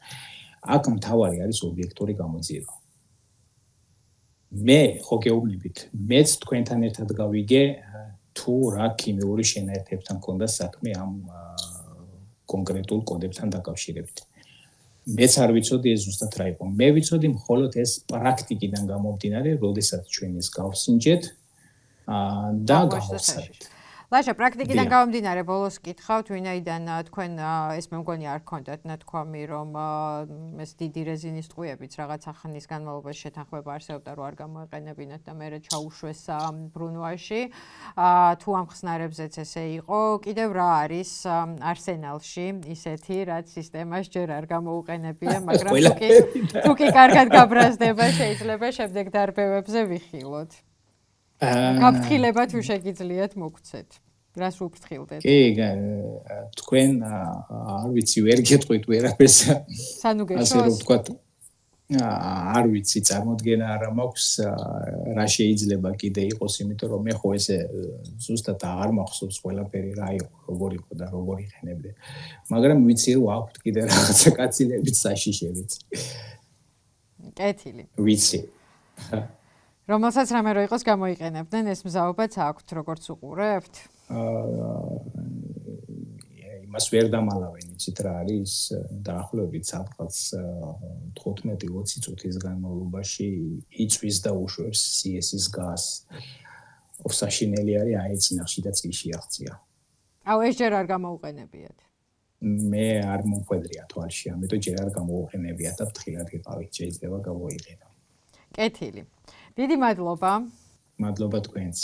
აქ მთავარი არის ობიექტური გამოძიება. მე ხო გეუბნებით, მეც თქვენთან ერთად გავიგე თუ რა ქიმიური შენაერთებთან ქონდა საქმე ამ კონკრეტულ კოდებთან დაკავშირებით. მეც არ ვიცოდი ეს ზუსტად რა იყო. მე ვიცოდი მხოლოდ ეს პრაქტიკიდან გამომდინარე, როდესაც ჩვენ ეს გავსინჯეთ და გავხსენეთ. ლაშა, პრაქტიკიდან გამომდინარე, ბოლოს კითხავთ, ვინაიდან თქვენ ეს მე მგონი არ გქონდათ ნათქვამი, რომ ეს დიდი რეზინის ტყუებიც რაღაც ახანის განმავლობაში შეთანხმება არსებობდა, რომ არ გამოეყენებინათ და მერე ჩაუშვეს ბრუნვაში. თუ ამ ხსნარებზეც ესე იყო, კიდევ რა არის არსენალში ისეთი, რაც სისტემას ჯერ არ გამოუყენებია, მაგრამ თუ კი კარგად გაბრაზდება, შეიძლება შემდეგ დარბევებზე ვიხილოთ. გაფრთხილება თუ შეგიძლიათ მოგცეთ. რას უფრთხილდეთ? კი, თქვენ არ ვიცი, ვერ გეტყვით ვერაფერს. სანუ გეშოს? ასე რომ ვთქვათ, არ ვიცი, წარმოდგენა არ მაქვს რა შეიძლება კიდე იყოს, იმიტომ რომ მე ხო ესე ზუსტად არ მახსოვს ყველაფერი რა იყო, როგორ იყო და როგორ იყენებდნენ. მაგრამ ვიცი რომ აქვთ კიდე რაღაცა კაცილებიც საშიშებიც. კეთილი. ვიცი. რომელსაც რამე რო იყოს გამოიყენებდნენ, ეს მზაობაც აქვთ, როგორც უყურებთ? იმას ვერ დამალავენ, იცით რა არის, დაახლოებით სადღაც 15-20 წუთის განმავლობაში იწვის და უშვებს CS-ის გაზს. ოფსაშინელი არის აეცინახში და წიში აღწია. ეს ჯერ არ გამოუყენებიათ. მე არ მომხვედრია თვალში, ამიტომ ჯერ არ გამოუყენებიათ და ფრთხილად იყავით, შეიძლება გამოიყენო. კეთილი. დიდი მადლობა. მადლობა თქვენს.